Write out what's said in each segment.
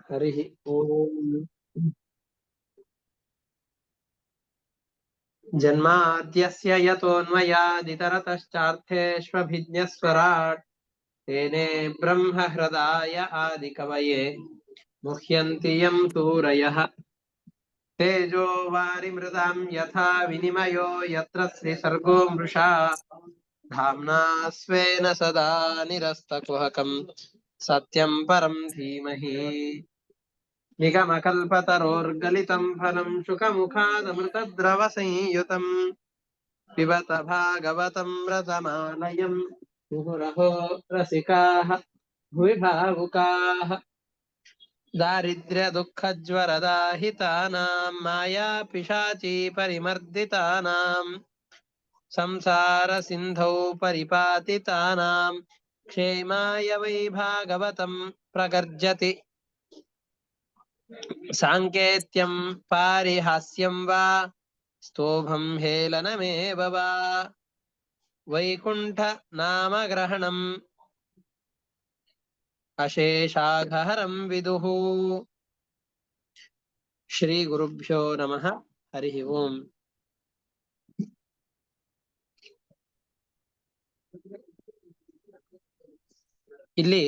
हरिः ओम्। जन्माद्यस्य यतोऽन्वयादितरतश्चार्थेष्वभिज्ञस्वराट् तेने ब्रह्म हृदाय आदिकवये मुह्यन्ति यं सूरयः तेजो वारिमृदां यथा विनिमयो यत्र श्रीसर्गो मृषा धाम्ना स्वेन सदा निरस्तकुहकम् सत्यं परं धीमहि निगमकल्पतरोर्गलितं फलं शुकमुखादमृतद्रवसंयुतम् पिबत भागवतं रसमालयम् मुहुरहो रसिकाः भुवि भावुकाः दारिद्र्यदुःखज्वरदाहितानां मायापिशाची परिमर्दितानां संसारसिन्धौ परिपातितानां क्षेमाय वै भागवतं प्रगर्जति साङ्केत्यं पारिहास्यं वा स्तोभं हेलनमेव वा वैकुण्ठ नामग्रहणम् अशेषाघहरं विदुः ಶ್ರೀಗುರುಭ್ಯೋ ನಮಃ. ಹರಿ ಓಂ. ಇಲ್ಲಿ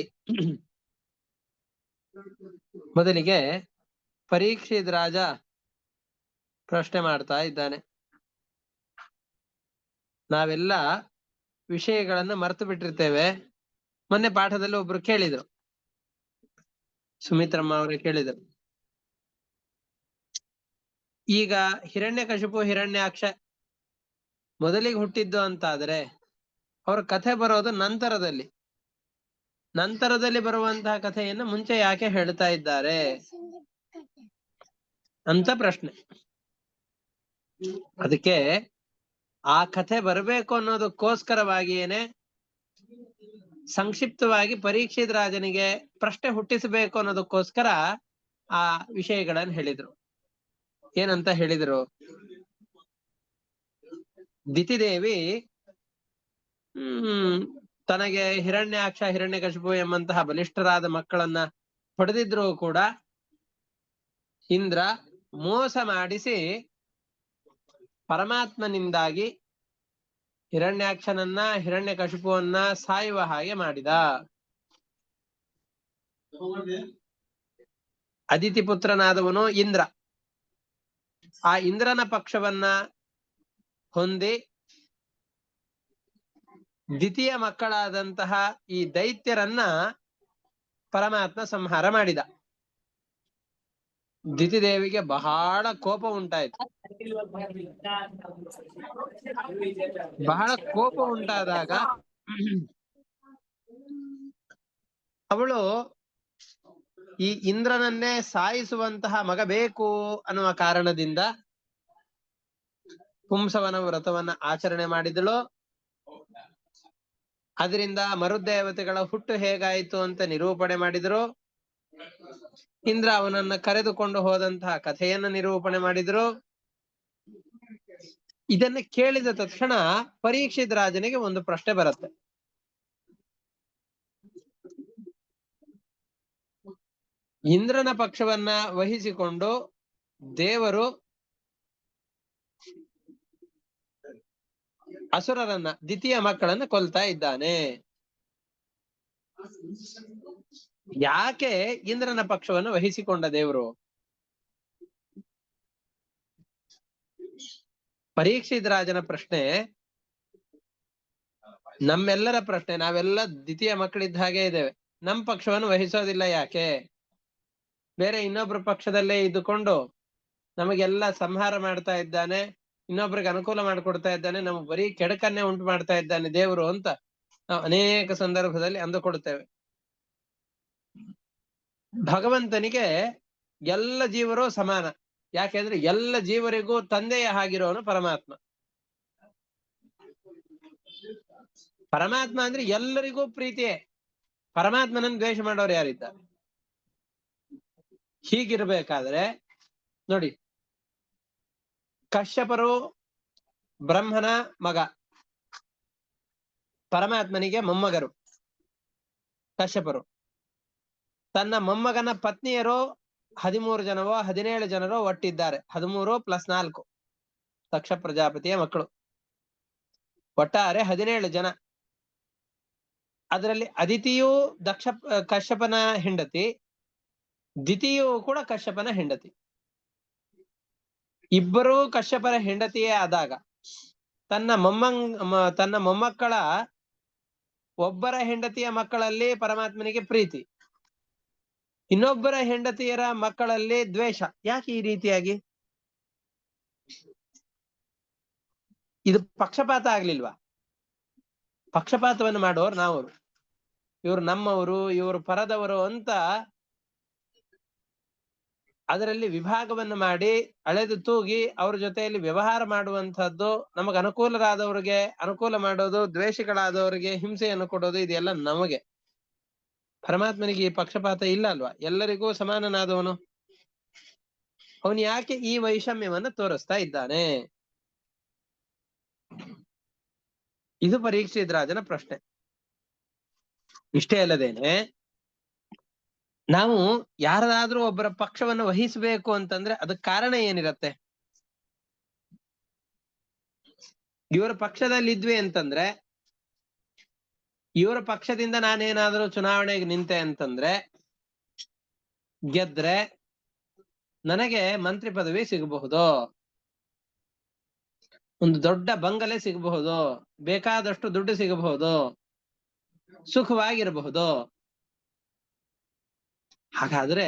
ಮೊದಲಿಗೆ ಪರೀಕ್ಷಿತ್ ರಾಜ ಪ್ರಶ್ನೆ ಮಾಡ್ತಾ ಇದ್ದಾನೆ. ನಾವೆಲ್ಲ ವಿಷಯಗಳನ್ನು ಮರೆತು ಬಿಟ್ಟಿರ್ತೇವೆ. ಮೊನ್ನೆ ಪಾಠದಲ್ಲಿ ಒಬ್ರು ಕೇಳಿದ್ರು, ಸುಮಿತ್ರಮ್ಮ ಅವರು ಕೇಳಿದರು, ಈಗ ಹಿರಣ್ಯಕಶಿಪು ಹಿರಣ್ಯಾಕ್ಷ ಮೊದಲಿಗೆ ಹುಟ್ಟಿದ್ದು ಅಂತಾದ್ರೆ ಅವ್ರ ಕಥೆ ಬರೋದು ನಂತರದಲ್ಲಿ ಬರುವಂತಹ ಕಥೆಯನ್ನು ಮುಂಚೆ ಯಾಕೆ ಹೇಳ್ತಾ ಇದ್ದಾರೆ ಅಂತ ಪ್ರಶ್ನೆ. ಅದಕ್ಕೆ ಆ ಕಥೆ ಬರಬೇಕು ಅನ್ನೋದಕ್ಕೋಸ್ಕರವಾಗಿಯೇನೆ ಸಂಕ್ಷಿಪ್ತವಾಗಿ ಪರೀಕ್ಷಿತ್ ರಾಜನಿಗೆ ಪ್ರಶ್ನೆ ಹುಟ್ಟಿಸಬೇಕು ಅನ್ನೋದಕ್ಕೋಸ್ಕರ ಆ ವಿಷಯಗಳನ್ನು ಹೇಳಿದ್ರು. ಏನಂತ ಹೇಳಿದ್ರು? ದಿತಿದೇವಿ ತನಗೆ ಹಿರಣ್ಯಾಕ್ಷ ಹಿರಣ್ಯಕಶಿಪು ಎಂಬಂತಹ ಬಲಿಷ್ಠರಾದ ಮಕ್ಕಳನ್ನ ಹೊಡೆದಿದ್ರು ಕೂಡ ಇಂದ್ರ ಮೋಸ ಮಾಡಿಸಿ ಪರಮಾತ್ಮನಿಂದಾಗಿ ಹಿರಣ್ಯಾಕ್ಷನನ್ನ ಹಿರಣ್ಯಕಶಿಪುವನ್ನ ಸಾಯುವ ಹಾಗೆ ಮಾಡಿದ. ಅದಿತಿ ಪುತ್ರನಾದವನು ಇಂದ್ರ. ಆ ಇಂದ್ರನ ಪಕ್ಷವನ್ನ ಹೊಂದಿ ದ್ವಿತೀಯ ಮಕ್ಕಳಾದಂತಹ ಈ ದೈತ್ಯರನ್ನ ಪರಮಾತ್ಮ ಸಂಹಾರ ಮಾಡಿದ. ದಿತಿದೇವಿಗೆ ಬಹಳ ಕೋಪ ಉಂಟಾಯಿತು. ಬಹಳ ಕೋಪ ಉಂಟಾದಾಗ ಅವಳು ಈ ಇಂದ್ರನನ್ನೇ ಸಾಯಿಸುವಂತಹ ಮಗ ಬೇಕು ಅನ್ನುವ ಕಾರಣದಿಂದ ಪುಂಸವನ ವ್ರತವನ್ನ ಆಚರಣೆ ಮಾಡಿದಳು. ಅದರಿಂದ ಮರುದೇವತೆಗಳ ಹುಟ್ಟು ಹೇಗಾಯಿತು ಅಂತ ನಿರೂಪಣೆ ಮಾಡಿದ್ರು. ಇಂದ್ರ ಅವನನ್ನ ಕರೆದುಕೊಂಡು ಹೋದಂತಹ ಕಥೆಯನ್ನು ನಿರೂಪಣೆ ಮಾಡಿದ್ರು. ಇದನ್ನ ಕೇಳಿದ ತಕ್ಷಣ ಪರೀಕ್ಷಿತ್ ರಾಜನಿಗೆ ಒಂದು ಪ್ರಶ್ನೆ ಬರುತ್ತೆ. ಇಂದ್ರನ ಪಕ್ಷವನ್ನ ವಹಿಸಿಕೊಂಡು ದೇವರು ಅಸುರರನ್ನ ದ್ವಿತೀಯ ಮಕ್ಕಳನ್ನ ಕೊಲ್ತಾ ಇದ್ದಾನೆ. ಯಾಕೆ ಇಂದ್ರನ ಪಕ್ಷವನ್ನು ವಹಿಸಿಕೊಂಡ ದೇವರು? ಪರೀಕ್ಷಿತ್ ರಾಜನ ಪ್ರಶ್ನೆ ನಮ್ಮೆಲ್ಲರ ಪ್ರಶ್ನೆ. ನಾವೆಲ್ಲ ದ್ವಿತೀಯ ಮಕ್ಕಳಿದ್ದ ಹಾಗೆ ಇದ್ದೇವೆ. ನಮ್ಮ ಪಕ್ಷವನ್ನು ವಹಿಸೋದಿಲ್ಲ ಯಾಕೆ? ಬೇರೆ ಇನ್ನೊಬ್ರ ಪಕ್ಷದಲ್ಲೇ ಇದ್ದುಕೊಂಡು ನಮಗೆಲ್ಲ ಸಂಹಾರ ಮಾಡ್ತಾ ಇದ್ದಾನೆ, ಇನ್ನೊಬ್ರಿಗೆ ಅನುಕೂಲ ಮಾಡಿಕೊಡ್ತಾ ಇದ್ದಾನೆ, ನಮ್ಗೆ ಬರೀ ಕೆಡಕನ್ನೇ ಉಂಟು ಮಾಡ್ತಾ ಇದ್ದಾನೆ ದೇವರು ಅಂತ ನಾವು ಅನೇಕ ಸಂದರ್ಭದಲ್ಲಿ ಅಂದುಕೊಡ್ತೇವೆ. ಭಗವಂತನಿಗೆ ಎಲ್ಲ ಜೀವರು ಸಮಾನ. ಯಾಕೆಂದ್ರೆ ಎಲ್ಲ ಜೀವರಿಗೂ ತಂದೆಯ ಹಾಗಿರೋನು ಪರಮಾತ್ಮ. ಪರಮಾತ್ಮ ಅಂದ್ರೆ ಎಲ್ಲರಿಗೂ ಪ್ರೀತಿಯೇ. ಪರಮಾತ್ಮನನ್ನು ದ್ವೇಷ ಮಾಡೋರು ಯಾರಿದ್ದಾರೆ? ಹೀಗಿರ್ಬೇಕಾದ್ರೆ ನೋಡಿ, ಕಶ್ಯಪರು ಬ್ರಹ್ಮನ ಮಗ, ಪರಮಾತ್ಮನಿಗೆ ಮೊಮ್ಮಗರು ಕಶ್ಯಪರು. ತನ್ನ ಮೊಮ್ಮಗನ ಪತ್ನಿಯರು 13 ಜನವೋ 17 ಜನರೋ ಒಟ್ಟಿದ್ದಾರೆ. 13 + 4 ದಕ್ಷ ಪ್ರಜಾಪತಿಯ ಮಕ್ಕಳು, ಒಟ್ಟಾರೆ 17 ಜನ. ಅದರಲ್ಲಿ ಅದಿತಿಯು ಕಶ್ಯಪನ ಹೆಂಡತಿ, ದಿತಿಯು ಕೂಡ ಕಶ್ಯಪನ ಹೆಂಡತಿ. ಇಬ್ಬರೂ ಕಶ್ಯಪನ ಹೆಂಡತಿಯೇ ಆದಾಗ ತನ್ನ ಮೊಮ್ಮಕ್ಕಳ ಒಬ್ಬರ ಹೆಂಡತಿಯ ಮಕ್ಕಳಲ್ಲಿ ಪರಮಾತ್ಮನಿಗೆ ಪ್ರೀತಿ, ಇನ್ನೊಬ್ಬರ ಹೆಂಡತಿಯರ ಮಕ್ಕಳಲ್ಲಿ ದ್ವೇಷ. ಯಾಕೆ ಈ ರೀತಿಯಾಗಿ? ಇದು ಪಕ್ಷಪಾತ ಆಗ್ಲಿಲ್ವಾ? ಪಕ್ಷಪಾತವನ್ನು ಮಾಡೋರು ನಾವು, ಇವ್ರು ನಮ್ಮವರು, ಇವರು ಪರದವರು ಅಂತ ಅದರಲ್ಲಿ ವಿಭಾಗವನ್ನು ಮಾಡಿ ಅಳೆದು ತೂಗಿ ಅವ್ರ ಜೊತೆಯಲ್ಲಿ ವ್ಯವಹಾರ ಮಾಡುವಂತಹದ್ದು, ನಮಗೆ ಅನುಕೂಲರಾದವರಿಗೆ ಅನುಕೂಲ ಮಾಡೋದು, ದ್ವೇಷಗಳಾದವರಿಗೆ ಹಿಂಸೆಯನ್ನು ಕೊಡೋದು, ಇದೆಲ್ಲ ನಮಗೆ. ಪರಮಾತ್ಮನಿಗೆ ಈ ಪಕ್ಷಪಾತ ಇಲ್ಲ ಅಲ್ವಾ? ಎಲ್ಲರಿಗೂ ಸಮಾನನಾದವನು. ಅವನು ಯಾಕೆ ಈ ವೈಷಮ್ಯವನ್ನು ತೋರಿಸ್ತಾ ಇದ್ದಾನೆ? ಇದು ಪರೀಕ್ಷಿತ್ ರಾಜನ ಪ್ರಶ್ನೆ. ಇಷ್ಟೇ ಅಲ್ಲದೇನೆ, ನಾವು ಯಾರಾದ್ರೂ ಒಬ್ಬರ ಪಕ್ಷವನ್ನು ವಹಿಸಬೇಕು ಅಂತಂದ್ರೆ ಅದಕ್ಕೆ ಕಾರಣ ಏನಿರತ್ತೆ? ಇವರ ಪಕ್ಷದಲ್ಲಿ ಇದ್ವಿ ಅಂತಂದ್ರೆ, ಇವರ ಪಕ್ಷದಿಂದ ನಾನೇನಾದ್ರೂ ಚುನಾವಣೆಗೆ ನಿಂತೆ ಅಂತಂದ್ರೆ, ಗೆದ್ರೆ ನನಗೆ ಮಂತ್ರಿ ಪದವಿ ಸಿಗಬಹುದು, ಒಂದು ದೊಡ್ಡ ಬಂಗಲೆ ಸಿಗಬಹುದು, ಬೇಕಾದಷ್ಟು ದುಡ್ಡು ಸಿಗಬಹುದು, ಸುಖವಾಗಿರಬಹುದು. ಹಾಗಾದ್ರೆ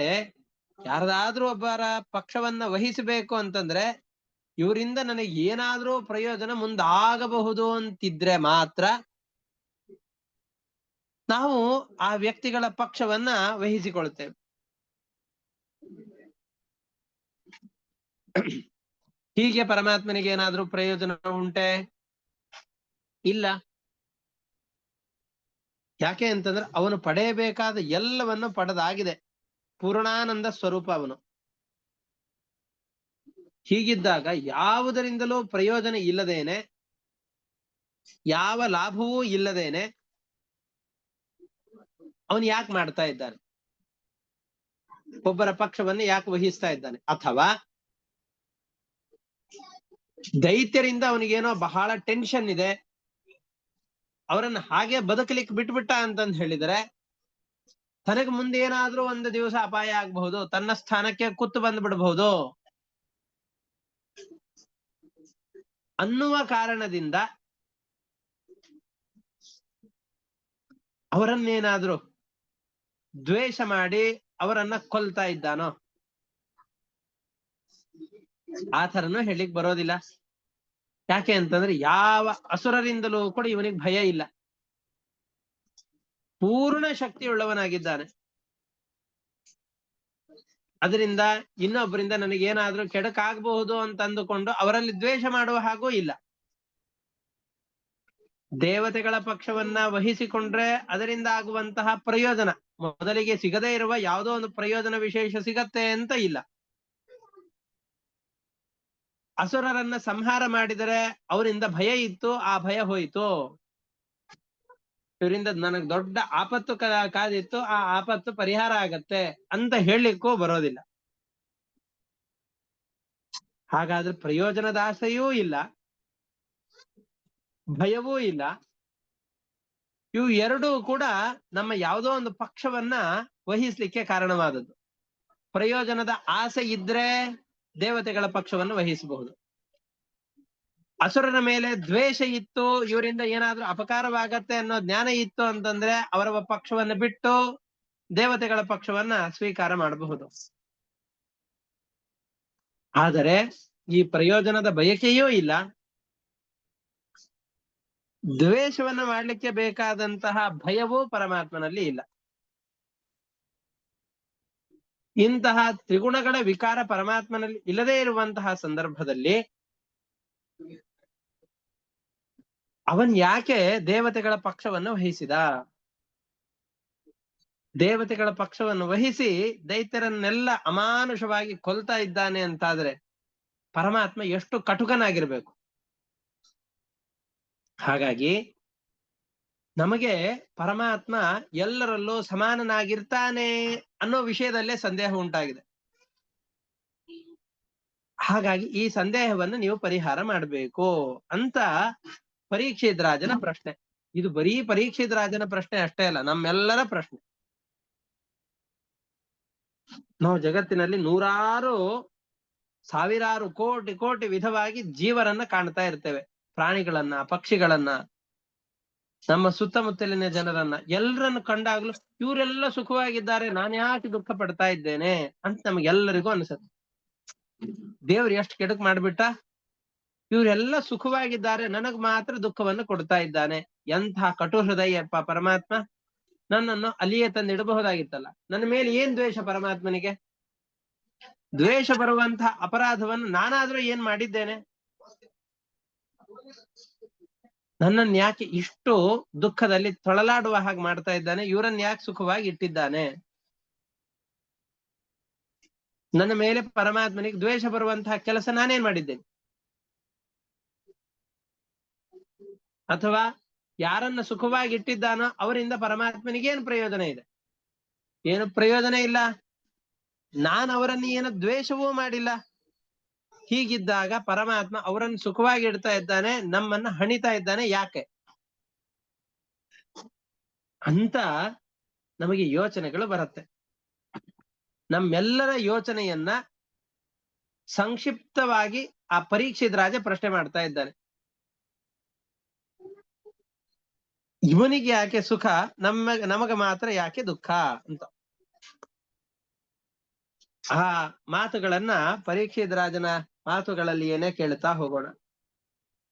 ಯಾರದಾದ್ರೂ ಒಬ್ಬರ ಪಕ್ಷವನ್ನ ವಹಿಸಬೇಕು ಅಂತಂದ್ರೆ ಇವರಿಂದ ನನಗೆ ಏನಾದ್ರೂ ಪ್ರಯೋಜನ ಮುಂದಾಗಬಹುದು ಅಂತಿದ್ರೆ ಮಾತ್ರ ನಾವು ಆ ವ್ಯಕ್ತಿಗಳ ಪಕ್ಷವನ್ನ ವಹಿಸಿಕೊಳ್ತೇವೆ. ಹೀಗೆ ಪರಮಾತ್ಮನಿಗೆ ಏನಾದ್ರೂ ಪ್ರಯೋಜನ ಉಂಟೆ? ಇಲ್ಲ. ಯಾಕೆ ಅಂತಂದ್ರೆ ಅವನು ಪಡೆಯಬೇಕಾದ ಎಲ್ಲವನ್ನು ಪಡೆದಾಗಿದೆ, ಪೂರ್ಣಾನಂದ ಸ್ವರೂಪ ಅವನು. ಹೀಗಿದ್ದಾಗ ಯಾವುದರಿಂದಲೂ ಪ್ರಯೋಜನ ಇಲ್ಲದೇನೆ, ಯಾವ ಲಾಭವೂ ಇಲ್ಲದೇನೆ ಅವನು ಯಾಕೆ ಮಾಡ್ತಾ ಇದ್ದಾನೆ? ಒಬ್ಬರ ಪಕ್ಷವನ್ನು ಯಾಕೆ ವಹಿಸ್ತಾ ಇದ್ದಾನೆ? ಅಥವಾ ದೈತ್ಯರಿಂದ ಅವನಿಗೇನೋ ಬಹಳ ಟೆನ್ಷನ್ ಇದೆ, ಅವರನ್ನ ಹಾಗೆ ಬದುಕಲಿಕ್ಕೆ ಬಿಟ್ಬಿಟ್ಟ ಅಂತಂದು ಹೇಳಿದರೆ ತನಗೆ ಮುಂದೆ ಏನಾದ್ರೂ ಒಂದು ದಿವಸ ಅಪಾಯ ಆಗಬಹುದು, ತನ್ನ ಸ್ಥಾನಕ್ಕೆ ಕುತ್ತು ಬಂದ್ಬಿಡಬಹುದು ಅನ್ನುವ ಕಾರಣದಿಂದ ಅವರನ್ನೇನಾದ್ರೂ ದ್ವೇಷ ಮಾಡಿ ಅವರನ್ನ ಕೊಲ್ತಾ ಇದ್ದಾನೋ? ಆ ಥರನೂ ಹೇಳಿಕ್ ಬರೋದಿಲ್ಲ. ಯಾಕೆ ಅಂತಂದ್ರೆ ಯಾವ ಅಸುರರಿಂದಲೂ ಕೂಡ ಇವನಿಗೆ ಭಯ ಇಲ್ಲ, ಪೂರ್ಣ ಶಕ್ತಿಯುಳ್ಳವನಾಗಿದ್ದಾನೆ. ಅದರಿಂದ ಇನ್ನೊಬ್ಬರಿಂದ ನನಗೇನಾದ್ರೂ ಕೆಡಕಾಗಬಹುದು ಅಂತ ಅಂದುಕೊಂಡು ಅವರಲ್ಲಿ ದ್ವೇಷ ಮಾಡುವ ಹಾಗೂ ಇಲ್ಲ. ದೇವತೆಗಳ ಪಕ್ಷವನ್ನ ವಹಿಸಿಕೊಂಡ್ರೆ ಅದರಿಂದ ಆಗುವಂತಹ ಪ್ರಯೋಜನ ಮೊದಲಿಗೆ ಸಿಗದೇ ಇರುವ ಯಾವುದೋ ಒಂದು ಪ್ರಯೋಜನ ವಿಶೇಷ ಸಿಗತ್ತೆ ಅಂತ ಇಲ್ಲ. ಅಸುರರನ್ನ ಸಂಹಾರ ಮಾಡಿದರೆ ಅವರಿಂದ ಭಯ ಇತ್ತು, ಆ ಭಯ ಹೋಯಿತು. ಇವರಿಂದ ನನಗ್ ದೊಡ್ಡ ಆಪತ್ತು ಕಾದಿತ್ತು, ಆ ಆಪತ್ತು ಪರಿಹಾರ ಆಗತ್ತೆ ಅಂತ ಹೇಳಲಿಕ್ಕೂ ಬರೋದಿಲ್ಲ. ಹಾಗಾದ್ರೆ ಪ್ರಯೋಜನದ ಆಸೆಯೂ ಇಲ್ಲ, ಭಯವೂ ಇಲ್ಲ. ಇವು ಎರಡೂ ಕೂಡ ನಮ್ಮ ಯಾವುದೋ ಒಂದು ಪಕ್ಷವನ್ನ ವಹಿಸ್ಲಿಕ್ಕೆ ಕಾರಣವಾದದ್ದು. ಪ್ರಯೋಜನದ ಆಸೆ ಇದ್ರೆ ದೇವತೆಗಳ ಪಕ್ಷವನ್ನು ವಹಿಸಬಹುದು. ಅಸುರನ ಮೇಲೆ ದ್ವೇಷ ಇತ್ತು, ಇವರಿಂದ ಏನಾದ್ರೂ ಅಪಕಾರವಾಗತ್ತೆ ಅನ್ನೋ ಜ್ಞಾನ ಇತ್ತು ಅಂತಂದ್ರೆ ಅವರ ಪಕ್ಷವನ್ನು ಬಿಟ್ಟು ದೇವತೆಗಳ ಪಕ್ಷವನ್ನ ಸ್ವೀಕಾರ ಮಾಡಬಹುದು. ಆದರೆ ಈ ಪ್ರಯೋಜನದ ಬಯಕೆಯೂ ಇಲ್ಲ, ದ್ವೇಷವನ್ನ ಮಾಡ್ಲಿಕ್ಕೆ ಬೇಕಾದಂತಹ ಭಯವೂ ಪರಮಾತ್ಮನಲ್ಲಿ ಇಲ್ಲ. ಇಂತಹ ತ್ರಿಗುಣಗಳ ವಿಕಾರ ಪರಮಾತ್ಮನಲ್ಲಿ ಇಲ್ಲದೇ ಇರುವಂತಹ ಸಂದರ್ಭದಲ್ಲಿ ಅವನ್ ಯಾಕೆ ದೇವತೆಗಳ ಪಕ್ಷವನ್ನು ವಹಿಸಿದ? ದೇವತೆಗಳ ಪಕ್ಷವನ್ನು ವಹಿಸಿ ದೈತ್ಯರನ್ನೆಲ್ಲ ಅಮಾನುಷವಾಗಿ ಕೊಲ್ತಾ ಇದ್ದಾನೆ ಅಂತಾದ್ರೆ ಪರಮಾತ್ಮ ಎಷ್ಟು ಕಟುಕನಾಗಿರ್ಬೇಕು. ಹಾಗಾಗಿ ನಮಗೆ ಪರಮಾತ್ಮ ಎಲ್ಲರಲ್ಲೂ ಸಮಾನನಾಗಿರ್ತಾನೆ ಅನ್ನೋ ವಿಷಯದಲ್ಲೇ ಸಂದೇಹ ಉಂಟಾಗಿದೆ. ಹಾಗಾಗಿ ಈ ಸಂದೇಹವನ್ನು ನೀವು ಪರಿಹಾರ ಮಾಡಬೇಕು ಅಂತ ಪರೀಕ್ಷಿತ್ ರಾಜನ ಪ್ರಶ್ನೆ. ಇದು ಬರೀ ಪರೀಕ್ಷಿತ್ ರಾಜನ ಪ್ರಶ್ನೆ ಅಷ್ಟೇ ಅಲ್ಲ, ನಮ್ಮೆಲ್ಲರ ಪ್ರಶ್ನೆ. ನಾವು ಜಗತ್ತಿನಲ್ಲಿ ನೂರಾರು ಸಾವಿರಾರು ಕೋಟಿ ಕೋಟಿ ವಿಧವಾಗಿ ಜೀವರನ್ನ ಕಾಣ್ತಾ ಇರ್ತೇವೆ. ಪ್ರಾಣಿಗಳನ್ನ, ಪಕ್ಷಿಗಳನ್ನ, ನಮ್ಮ ಸುತ್ತಮುತ್ತಲಿನ ಜನರನ್ನ, ಎಲ್ಲರನ್ನು ಕಂಡಾಗ್ಲೂ ಇವರೆಲ್ಲ ಸುಖವಾಗಿದ್ದಾರೆ, ನಾನು ಯಾಕೆ ದುಃಖ ಪಡ್ತಾ ಇದ್ದೇನೆ ಅಂತ ನಮಗೆಲ್ಲರಿಗೂ ಅನ್ಸುತ್ತೆ. ದೇವ್ರು ಎಷ್ಟು ಕೆಡುಕು ಮಾಡ್ಬಿಟ್ಟ, ಇವರೆಲ್ಲ ಸುಖವಾಗಿದ್ದಾರೆ, ನನಗ್ ಮಾತ್ರ ದುಃಖವನ್ನು ಕೊಡ್ತಾ ಇದ್ದಾನೆ. ಎಂಥ ಕಟು ಹೃದಯಪ್ಪ ಪರಮಾತ್ಮ, ನನ್ನನ್ನು ಅಲ್ಲಿಯೇ ತಂದಿಡಬಹುದಾಗಿತ್ತಲ್ಲ. ನನ್ನ ಮೇಲೆ ಏನ್ ದ್ವೇಷ ಪರಮಾತ್ಮನಿಗೆ? ದ್ವೇಷ ಬರುವಂತಹ ಅಪರಾಧವನ್ನು ನಾನಾದ್ರೂ ಏನ್ ಮಾಡಿದ್ದೇನೆ? ನನ್ನನ್ನು ಯಾಕೆ ಇಷ್ಟು ದುಃಖದಲ್ಲಿ ತೊಳಲಾಡುವ ಹಾಗೆ ಮಾಡ್ತಾ ಇದ್ದಾನೆ? ಇವರನ್ನ ಯಾಕೆ ಸುಖವಾಗಿ ಇಟ್ಟಿದ್ದಾನೆ? ನನ್ನ ಮೇಲೆ ಪರಮಾತ್ಮನಿಗೆ ದ್ವೇಷ ಬರುವಂತಹ ಕೆಲಸ ನಾನೇನ್ ಮಾಡಿದ್ದೇನೆ? ಅಥವಾ ಯಾರನ್ನ ಸುಖವಾಗಿ ಇಟ್ಟಿದ್ದಾನೋ ಅವರಿಂದ ಪರಮಾತ್ಮನಿಗೆ ಏನು ಪ್ರಯೋಜನ ಇದೆ? ಏನು ಪ್ರಯೋಜನ ಇಲ್ಲ. ನಾನು ಅವರನ್ನು ಏನು ದ್ವೇಷವೂ ಮಾಡಿಲ್ಲ. ಹೀಗಿದ್ದಾಗ ಪರಮಾತ್ಮ ಅವರನ್ನು ಸುಖವಾಗಿ ಇಡ್ತಾ ಇದ್ದಾನೆ, ನಮ್ಮನ್ನ ಹಣಿತಾ ಇದ್ದಾನೆ ಯಾಕೆ ಅಂತ ನಮಗೆ ಯೋಚನೆಗಳು ಬರುತ್ತೆ. ನಮ್ಮೆಲ್ಲರ ಯೋಚನೆಯನ್ನ ಸಂಕ್ಷಿಪ್ತವಾಗಿ ಆ ಪರೀಕ್ಷಿತ್ ರಾಜ ಪ್ರಶ್ನೆ ಮಾಡ್ತಾ ಇದ್ದಾನೆ. ಇವನಿಗೆ ಯಾಕೆ ಸುಖ, ನಮಗ ಮಾತ್ರ ಯಾಕೆ ದುಃಖ ಅಂತ. ಆ ಮಾತುಗಳನ್ನ ಪರೀಕ್ಷಿತ್ ರಾಜನ ಮಾತುಗಳಲ್ಲಿ ಏನೇ ಕೇಳ್ತಾ ಹೋಗೋಣ.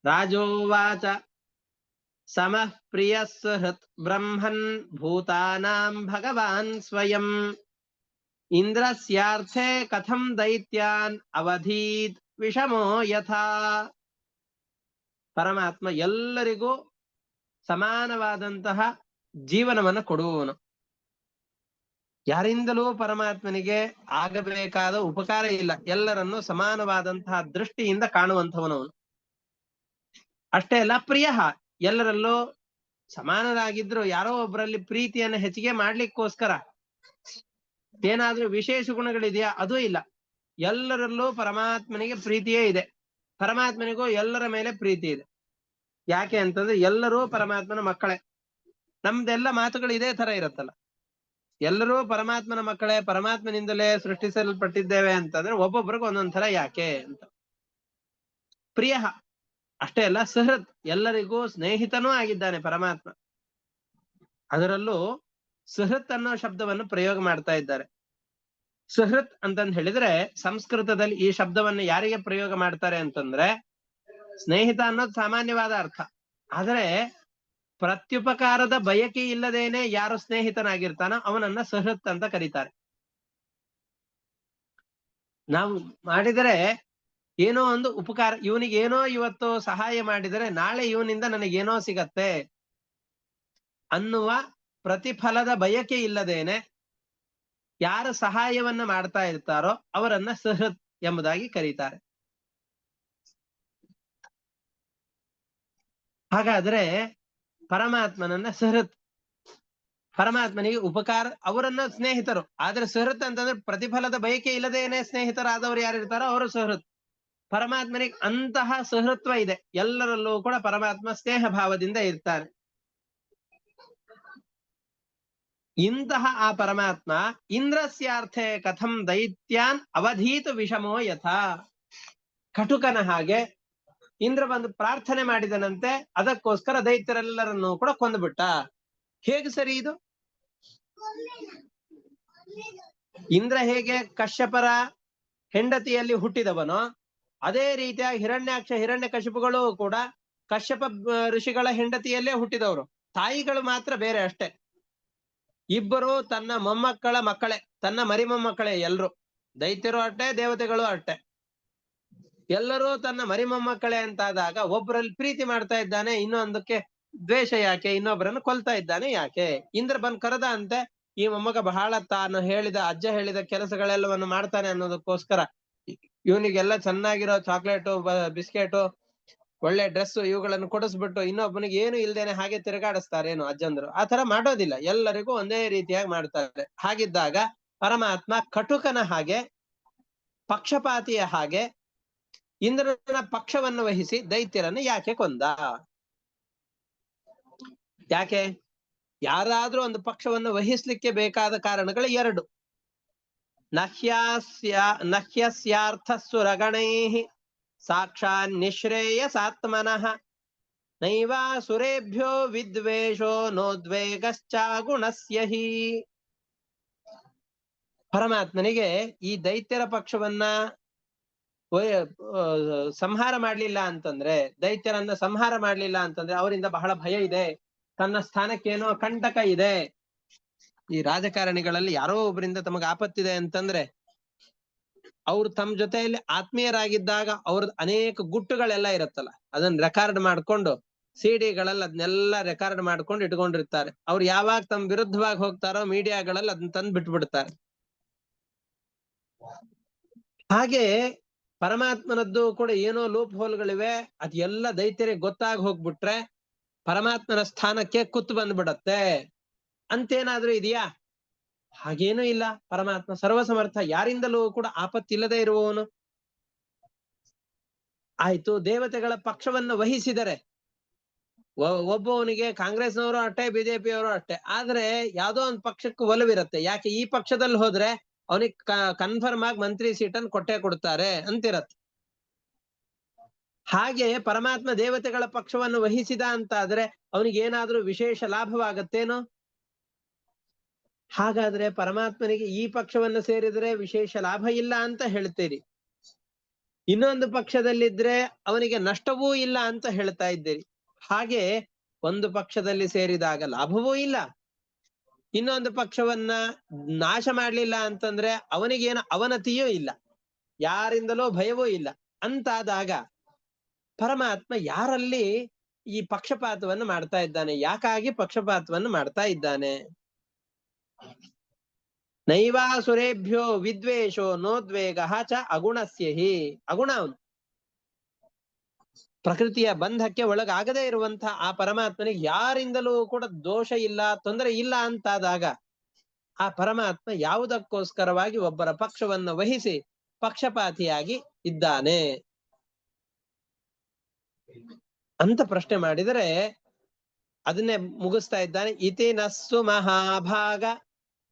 ರಾಜೋವಾಚ ಸಮಃ ಪ್ರಿಯ ಸುಹೃತ್ ಬ್ರಹ್ಮನ್ ಭೂತಾನಾಂ ಭಗವಾನ್ ಸ್ವಯಂ ಇಂದ್ರಸ್ಯಾರ್ಥೆ ಕಥಂ ದೈತ್ಯಾನ್ ಅವಧೀತ್ ವಿಷಮೋ ಯಥಾ. ಪರಮಾತ್ಮ ಎಲ್ಲರಿಗೂ ಸಮಾನವಾದಂತಹ ಜೀವನವನ್ನು ಕೊಡುವವನು. ಯಾರಿಂದಲೂ ಪರಮಾತ್ಮನಿಗೆ ಆಗಬೇಕಾದ ಉಪಕಾರ ಇಲ್ಲ. ಎಲ್ಲರನ್ನು ಸಮಾನವಾದಂತಹ ದೃಷ್ಟಿಯಿಂದ ಕಾಣುವಂಥವನವನು. ಅಷ್ಟೇ ಅಲ್ಲ, ಪ್ರಿಯ, ಎಲ್ಲರಲ್ಲೂ ಸಮಾನರಾಗಿದ್ರು ಯಾರೋ ಒಬ್ಬರಲ್ಲಿ ಪ್ರೀತಿಯನ್ನು ಹೆಚ್ಚಿಗೆ ಮಾಡ್ಲಿಕ್ಕೋಸ್ಕರ ಏನಾದ್ರೂ ವಿಶೇಷ ಗುಣಗಳಿದೆಯಾ? ಅದೂ ಇಲ್ಲ. ಎಲ್ಲರಲ್ಲೂ ಪರಮಾತ್ಮನಿಗೆ ಪ್ರೀತಿಯೇ ಇದೆ. ಪರಮಾತ್ಮನಿಗೂ ಎಲ್ಲರ ಮೇಲೆ ಪ್ರೀತಿ ಇದೆ. ಯಾಕೆ ಅಂತಂದ್ರೆ ಎಲ್ಲರೂ ಪರಮಾತ್ಮನ ಮಕ್ಕಳೇ. ನಮ್ದೆಲ್ಲ ಮಾತುಗಳು ಇದೇ ತರ ಇರುತ್ತಲ್ಲ. ಎಲ್ಲರೂ ಪರಮಾತ್ಮನ ಮಕ್ಕಳೇ, ಪರಮಾತ್ಮನಿಂದಲೇ ಸೃಷ್ಟಿಸಲ್ಪಟ್ಟಿದ್ದೇವೆ ಅಂತಂದ್ರೆ ಒಬ್ಬೊಬ್ರಿಗೆ ಒಂದೊಂದ್ ತರ ಯಾಕೆ ಅಂತ. ಪ್ರಿಯ ಅಷ್ಟೇ ಅಲ್ಲ, ಸುಹೃತ್, ಎಲ್ಲರಿಗೂ ಸ್ನೇಹಿತನೂ ಆಗಿದ್ದಾನೆ ಪರಮಾತ್ಮ. ಅದರಲ್ಲೂ ಸುಹೃತ್ ಅನ್ನೋ ಶಬ್ದವನ್ನು ಪ್ರಯೋಗ ಮಾಡ್ತಾ ಇದ್ದಾರೆ. ಸುಹೃತ್ ಅಂತಂದ್ ಹೇಳಿದ್ರೆ ಸಂಸ್ಕೃತದಲ್ಲಿ ಈ ಶಬ್ದವನ್ನು ಯಾರಿಗೆ ಪ್ರಯೋಗ ಮಾಡ್ತಾರೆ ಅಂತಂದ್ರೆ, ಸ್ನೇಹಿತ ಅನ್ನೋದು ಸಾಮಾನ್ಯವಾದ ಅರ್ಥ. ಆದ್ರೆ ಪ್ರತ್ಯುಪಕಾರದ ಬಯಕೆ ಇಲ್ಲದೇನೆ ಯಾರು ಸ್ನೇಹಿತನಾಗಿರ್ತಾನೋ ಅವನನ್ನ ಸುಹೃತ್ ಅಂತ ಕರೀತಾರೆ. ನಾವು ಮಾಡಿದರೆ ಏನೋ ಒಂದು ಉಪಕಾರ, ಇವನಿಗೆ ಏನೋ ಇವತ್ತು ಸಹಾಯ ಮಾಡಿದರೆ ನಾಳೆ ಇವನಿಂದ ನನಗೇನೋ ಸಿಗತ್ತೆ ಅನ್ನುವ ಪ್ರತಿಫಲದ ಬಯಕೆ ಇಲ್ಲದೇನೆ ಯಾರು ಸಹಾಯವನ್ನ ಮಾಡ್ತಾ ಇರ್ತಾರೋ ಅವರನ್ನ ಸುಹೃತ್ ಎಂಬುದಾಗಿ ಕರೀತಾರೆ. ಹಾಗಾದ್ರೆ ಪರಮಾತ್ಮನನ್ನ ಸುಹೃತ್, ಪರಮಾತ್ಮನಿಗೆ ಉಪಕಾರ, ಅವರನ್ನ ಸ್ನೇಹಿತರು. ಆದ್ರೆ ಸುಹೃತ್ ಅಂತಂದ್ರೆ ಪ್ರತಿಫಲದ ಬಯಕೆ ಇಲ್ಲದೇನೆ ಸ್ನೇಹಿತರಾದವರು ಯಾರಿರ್ತಾರೋ ಅವರು ಸುಹೃತ್. ಪರಮಾತ್ಮನಿಗೆ ಅಂತಹ ಸುಹೃತ್ವ ಇದೆ. ಎಲ್ಲರಲ್ಲೂ ಕೂಡ ಪರಮಾತ್ಮ ಸ್ನೇಹ ಭಾವದಿಂದ ಇರ್ತಾನೆ. ಇಂತಹ ಆ ಪರಮಾತ್ಮ ಇಂದ್ರಸ್ಯಾರ್ಥೆ ಕಥಂ ದೈತ್ಯಾನ್ ಅವಧೀತು ವಿಷಮೋ ಯಥಾ. ಕಟುಕನ ಹಾಗೆ ಇಂದ್ರ ಬಂದು ಪ್ರಾರ್ಥನೆ ಮಾಡಿದನಂತೆ, ಅದಕ್ಕೋಸ್ಕರ ದೈತ್ಯರೆಲ್ಲರನ್ನೂ ಕೂಡ ಕೊಂದುಬಿಟ್ಟ. ಹೇಗೆ ಸರಿ ಇದು? ಇಂದ್ರ ಹೇಗೆ ಕಶ್ಯಪರ ಹೆಂಡತಿಯಲ್ಲಿ ಹುಟ್ಟಿದವನೋ ಅದೇ ರೀತಿಯಾಗಿ ಹಿರಣ್ಯಾಕ್ಷ ಹಿರಣ್ಯಕಶಿಪುಗಳು ಕೂಡ ಕಶ್ಯಪ ಋಷಿಗಳ ಹೆಂಡತಿಯಲ್ಲೇ ಹುಟ್ಟಿದವರು. ತಾಯಿಗಳು ಮಾತ್ರ ಬೇರೆ ಅಷ್ಟೇ. ಇಬ್ಬರು ತನ್ನ ಮೊಮ್ಮಕ್ಕಳ ಮಕ್ಕಳೇ, ತನ್ನ ಮರಿ ಮೊಮ್ಮಕ್ಕಳೇ. ಎಲ್ರು ದೈತ್ಯರು ಅಷ್ಟೇ, ದೇವತೆಗಳು ಅಷ್ಟೇ, ಎಲ್ಲರೂ ತನ್ನ ಮರಿ ಮೊಮ್ಮಕ್ಕಳೇ ಅಂತಾದಾಗ ಒಬ್ಬರಲ್ಲಿ ಪ್ರೀತಿ ಮಾಡ್ತಾ ಇದ್ದಾನೆ, ಇನ್ನೊಂದಕ್ಕೆ ದ್ವೇಷ ಯಾಕೆ? ಇನ್ನೊಬ್ಬರನ್ನು ಕೊಲ್ತಾ ಇದ್ದಾನೆ ಯಾಕೆ? ಇಂದ್ರ ಬಂದ್ ಕರೆದ ಅಂತೆ, ಈ ಮೊಮ್ಮಗ ಬಹಳ ತಾನು ಹೇಳಿದ ಅಜ್ಜ ಹೇಳಿದ ಕೆಲಸಗಳೆಲ್ಲವನ್ನು ಮಾಡ್ತಾನೆ ಅನ್ನೋದಕ್ಕೋಸ್ಕರ ಇವನಿಗೆಲ್ಲ ಚೆನ್ನಾಗಿರೋ ಚಾಕ್ಲೇಟು ಬಿಸ್ಕೆಟು ಒಳ್ಳೆ ಡ್ರೆಸ್ ಇವುಗಳನ್ನು ಕೊಡಿಸ್ಬಿಟ್ಟು ಇನ್ನೊಬ್ಬನಿಗೆ ಏನು ಇಲ್ದೇನೆ ಹಾಗೆ ತಿರುಗಾಡಿಸ್ತಾರೇನು ಅಜ್ಜಂದ್ರು? ಆ ತರ ಮಾಡೋದಿಲ್ಲ, ಎಲ್ಲರಿಗೂ ಒಂದೇ ರೀತಿಯಾಗಿ ಮಾಡ್ತಾರೆ. ಹಾಗಿದ್ದಾಗ ಪರಮಾತ್ಮ ಕಟುಕನ ಹಾಗೆ, ಪಕ್ಷಪಾತಿಯ ಹಾಗೆ ಇಂದ್ರನ ಪಕ್ಷವನ್ನು ವಹಿಸಿ ದೈತ್ಯರನ್ನು ಯಾಕೆ ಕೊಂದ? ಯಾಕೆ? ಯಾರಾದ್ರೂ ಒಂದು ಪಕ್ಷವನ್ನು ವಹಿಸ್ಲಿಕ್ಕೆ ಬೇಕಾದ ಕಾರಣಗಳು ಎರಡು. ನಹ್ಯಸ್ಯಾರ್ಥ ಸುರಗಣೈ ಸಾಕ್ಷಾತ್ ನಿಶ್ರೇಯಸಾತ್ಮನಃ ನೈವಾ ಸುರೇಭ್ಯೋ ವಿದ್ವೇಷೋ ನೋದ್ವೇಗಶ್ಚಾಗುಣಸ್ಯ ಹಿ. ಪರಮಾತ್ಮನಿಗೆ ಈ ದೈತ್ಯರ ಪಕ್ಷವನ್ನ ಸಂಹಾರ ಮಾಡ್ಲಿಲ್ಲ ಅಂತಂದ್ರೆ, ದೈತ್ಯರನ್ನ ಸಂಹಾರ ಮಾಡ್ಲಿಲ್ಲ ಅಂತಂದ್ರೆ ಅವರಿಂದ ಬಹಳ ಭಯ ಇದೆ, ತನ್ನ ಸ್ಥಾನಕ್ಕೇನೋ ಕಂಟಕ ಇದೆ. ಈ ರಾಜಕಾರಣಿಗಳಲ್ಲಿ ಯಾರೋ ಒಬ್ಬರಿಂದ ತಮಗೆ ಆಪತ್ತಿದೆ ಅಂತಂದ್ರೆ ಅವ್ರು ತಮ್ಮ ಜೊತೆಯಲ್ಲಿ ಆತ್ಮೀಯರಾಗಿದ್ದಾಗ ಅವ್ರದ್ದು ಅನೇಕ ಗುಟ್ಟುಗಳೆಲ್ಲ ಇರುತ್ತಲ್ಲ, ಅದನ್ನ ರೆಕಾರ್ಡ್ ಮಾಡ್ಕೊಂಡು ಸಿಡಿಗಳಲ್ಲಿ ಅದನ್ನೆಲ್ಲ ರೆಕಾರ್ಡ್ ಮಾಡ್ಕೊಂಡು ಇಟ್ಕೊಂಡಿರ್ತಾರೆ. ಅವ್ರು ಯಾವಾಗ ತಮ್ಮ ವಿರುದ್ಧವಾಗಿ ಹೋಗ್ತಾರೋ ಮೀಡಿಯಾಗಳಲ್ಲಿ ಅದನ್ನ ತಂದು ಬಿಟ್ಬಿಡ್ತಾರೆ. ಹಾಗೆ ಪರಮಾತ್ಮನದ್ದು ಕೂಡ ಏನೋ ಲೂಪ್ ಹೋಲ್ಗಳಿವೆ, ಅದ್ ಎಲ್ಲ ದೈತ್ಯರಿಗೆ ಗೊತ್ತಾಗಿ ಹೋಗ್ಬಿಟ್ರೆ ಪರಮಾತ್ಮನ ಸ್ಥಾನಕ್ಕೆ ಕುತ್ತು ಬಂದ್ಬಿಡತ್ತೆ ಅಂತೇನಾದ್ರೂ ಇದೆಯಾ? ಹಾಗೇನೂ ಇಲ್ಲ. ಪರಮಾತ್ಮ ಸರ್ವಸಮರ್ಥ, ಯಾರಿಂದಲೂ ಕೂಡ ಆಪತ್ತಿಲ್ಲದೆ ಇರುವವನು. ಆಯ್ತು, ದೇವತೆಗಳ ಪಕ್ಷವನ್ನು ವಹಿಸಿದರೆ ಒಬ್ಬವನಿಗೆ ಕಾಂಗ್ರೆಸ್ನವರು ಅಷ್ಟೇ, ಬಿಜೆಪಿಯವರು ಅಷ್ಟೇ, ಆದ್ರೆ ಯಾವ್ದೋ ಒಂದು ಪಕ್ಷಕ್ಕೆ ಒಲವಿರುತ್ತೆ. ಯಾಕೆ ಈ ಪಕ್ಷದಲ್ಲಿ ಹೋದ್ರೆ ಅವನಿಗೆ ಕನ್ಫರ್ಮ್ ಆಗಿ ಮಂತ್ರಿ ಸೀಟನ್ನು ಕೊಟ್ಟೆ ಕೊಡ್ತಾರೆ ಅಂತಿರತ್ತೆ. ಹಾಗೆ ಪರಮಾತ್ಮ ದೇವತೆಗಳ ಪಕ್ಷವನ್ನು ವಹಿಸಿದ ಅಂತಾದ್ರೆ ಅವನಿಗೆ ಏನಾದ್ರೂ ವಿಶೇಷ ಲಾಭವಾಗತ್ತೇನೋ? ಹಾಗಾದ್ರೆ ಪರಮಾತ್ಮನಿಗೆ ಈ ಪಕ್ಷವನ್ನು ಸೇರಿದ್ರೆ ವಿಶೇಷ ಲಾಭ ಇಲ್ಲ ಅಂತ ಹೇಳ್ತೀರಿ, ಇನ್ನೊಂದು ಪಕ್ಷದಲ್ಲಿದ್ರೆ ಅವನಿಗೆ ನಷ್ಟವೂ ಇಲ್ಲ ಅಂತ ಹೇಳ್ತಾ ಇದ್ದೀರಿ. ಹಾಗೆ ಒಂದು ಪಕ್ಷದಲ್ಲಿ ಸೇರಿದಾಗ ಲಾಭವೂ ಇಲ್ಲ, ಇನ್ನೊಂದು ಪಕ್ಷವನ್ನ ನಾಶ ಮಾಡ್ಲಿಲ್ಲ ಅಂತಂದ್ರೆ ಅವನಿಗೇನು ಅವನತಿಯೂ ಇಲ್ಲ, ಯಾರಿಂದಲೋ ಭಯವೂ ಇಲ್ಲ. ಅಂತಾದಾಗ ಪರಮಾತ್ಮ ಯಾರಲ್ಲಿ ಈ ಪಕ್ಷಪಾತವನ್ನು ಮಾಡ್ತಾ ಇದ್ದಾನೆ? ಯಾಕಾಗಿ ಪಕ್ಷಪಾತವನ್ನು ಮಾಡ್ತಾ ಇದ್ದಾನೆ? ನೈವಾ ಸುರೇಭ್ಯೋ ವಿದ್ವೇಷೋ ನೋದ್ವೇಗ ಚ ಅಗುಣಸ್ಯ ಹಿ. ಅಗುಣ ಅವನು, ಪ್ರಕೃತಿಯ ಬಂಧಕ್ಕೆ ಒಳಗಾಗದೇ ಇರುವಂತಹ ಆ ಪರಮಾತ್ಮನಿಗೆ ಯಾರಿಂದಲೂ ಕೂಡ ದೋಷ ಇಲ್ಲ, ತೊಂದರೆ ಇಲ್ಲ ಅಂತಾದಾಗ ಆ ಪರಮಾತ್ಮ ಯಾವುದಕ್ಕೋಸ್ಕರವಾಗಿ ಒಬ್ಬರ ಪಕ್ಷವನ್ನು ವಹಿಸಿ ಪಕ್ಷಪಾತಿಯಾಗಿ ಇದ್ದಾನೆ ಅಂತ ಪ್ರಶ್ನೆ ಮಾಡಿದರೆ ಅದನ್ನೇ ಮುಗಿಸ್ತಾ ಇದ್ದಾನೆ. ಇತಿ ನಸ್ಸು ಮಹಾಭಾಗ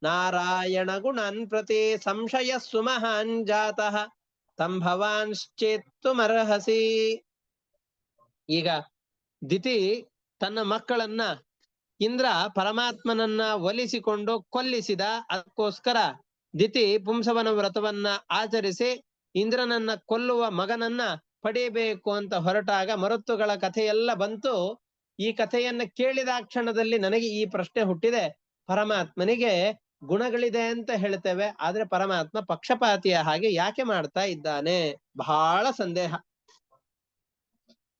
ನಾರಾಯಣ ಗುಣನ್ ಪ್ರತಿ ಸಂಶಯ ಸುಮಹಾನ್ ಜಾತಃ ಸಂಭವಾನ್ಶ್ಚೇತ್ತುಮರ್ಹಸಿ. ಈಗ ದಿತಿ ತನ್ನ ಮಕ್ಕಳನ್ನ ಇಂದ್ರ ಪರಮಾತ್ಮನನ್ನ ಒಲಿಸಿಕೊಂಡು ಕೊಲ್ಲಿಸಿದ. ಅದಕ್ಕೋಸ್ಕರ ದಿತಿ ಪುಂಸವನ ವ್ರತವನ್ನ ಆಚರಿಸಿ ಇಂದ್ರನನ್ನ ಕೊಲ್ಲುವ ಮಗನನ್ನ ಪಡೆಯಬೇಕು ಅಂತ ಹೊರಟಾಗ ಮರುತ್ತುಗಳ ಕಥೆಯೆಲ್ಲ ಬಂತು. ಈ ಕಥೆಯನ್ನ ಕೇಳಿದ ಕ್ಷಣದಲ್ಲಿ ನನಗೆ ಈ ಪ್ರಶ್ನೆ ಹುಟ್ಟಿದೆ, ಪರಮಾತ್ಮನಿಗೆ ಗುಣಗಳಿದೆ ಅಂತ ಹೇಳ್ತೇವೆ, ಆದ್ರೆ ಪರಮಾತ್ಮ ಪಕ್ಷಪಾತಿಯ ಹಾಗೆ ಯಾಕೆ ಮಾಡ್ತಾ ಇದ್ದಾನೆ? ಬಹಳ ಸಂದೇಹ.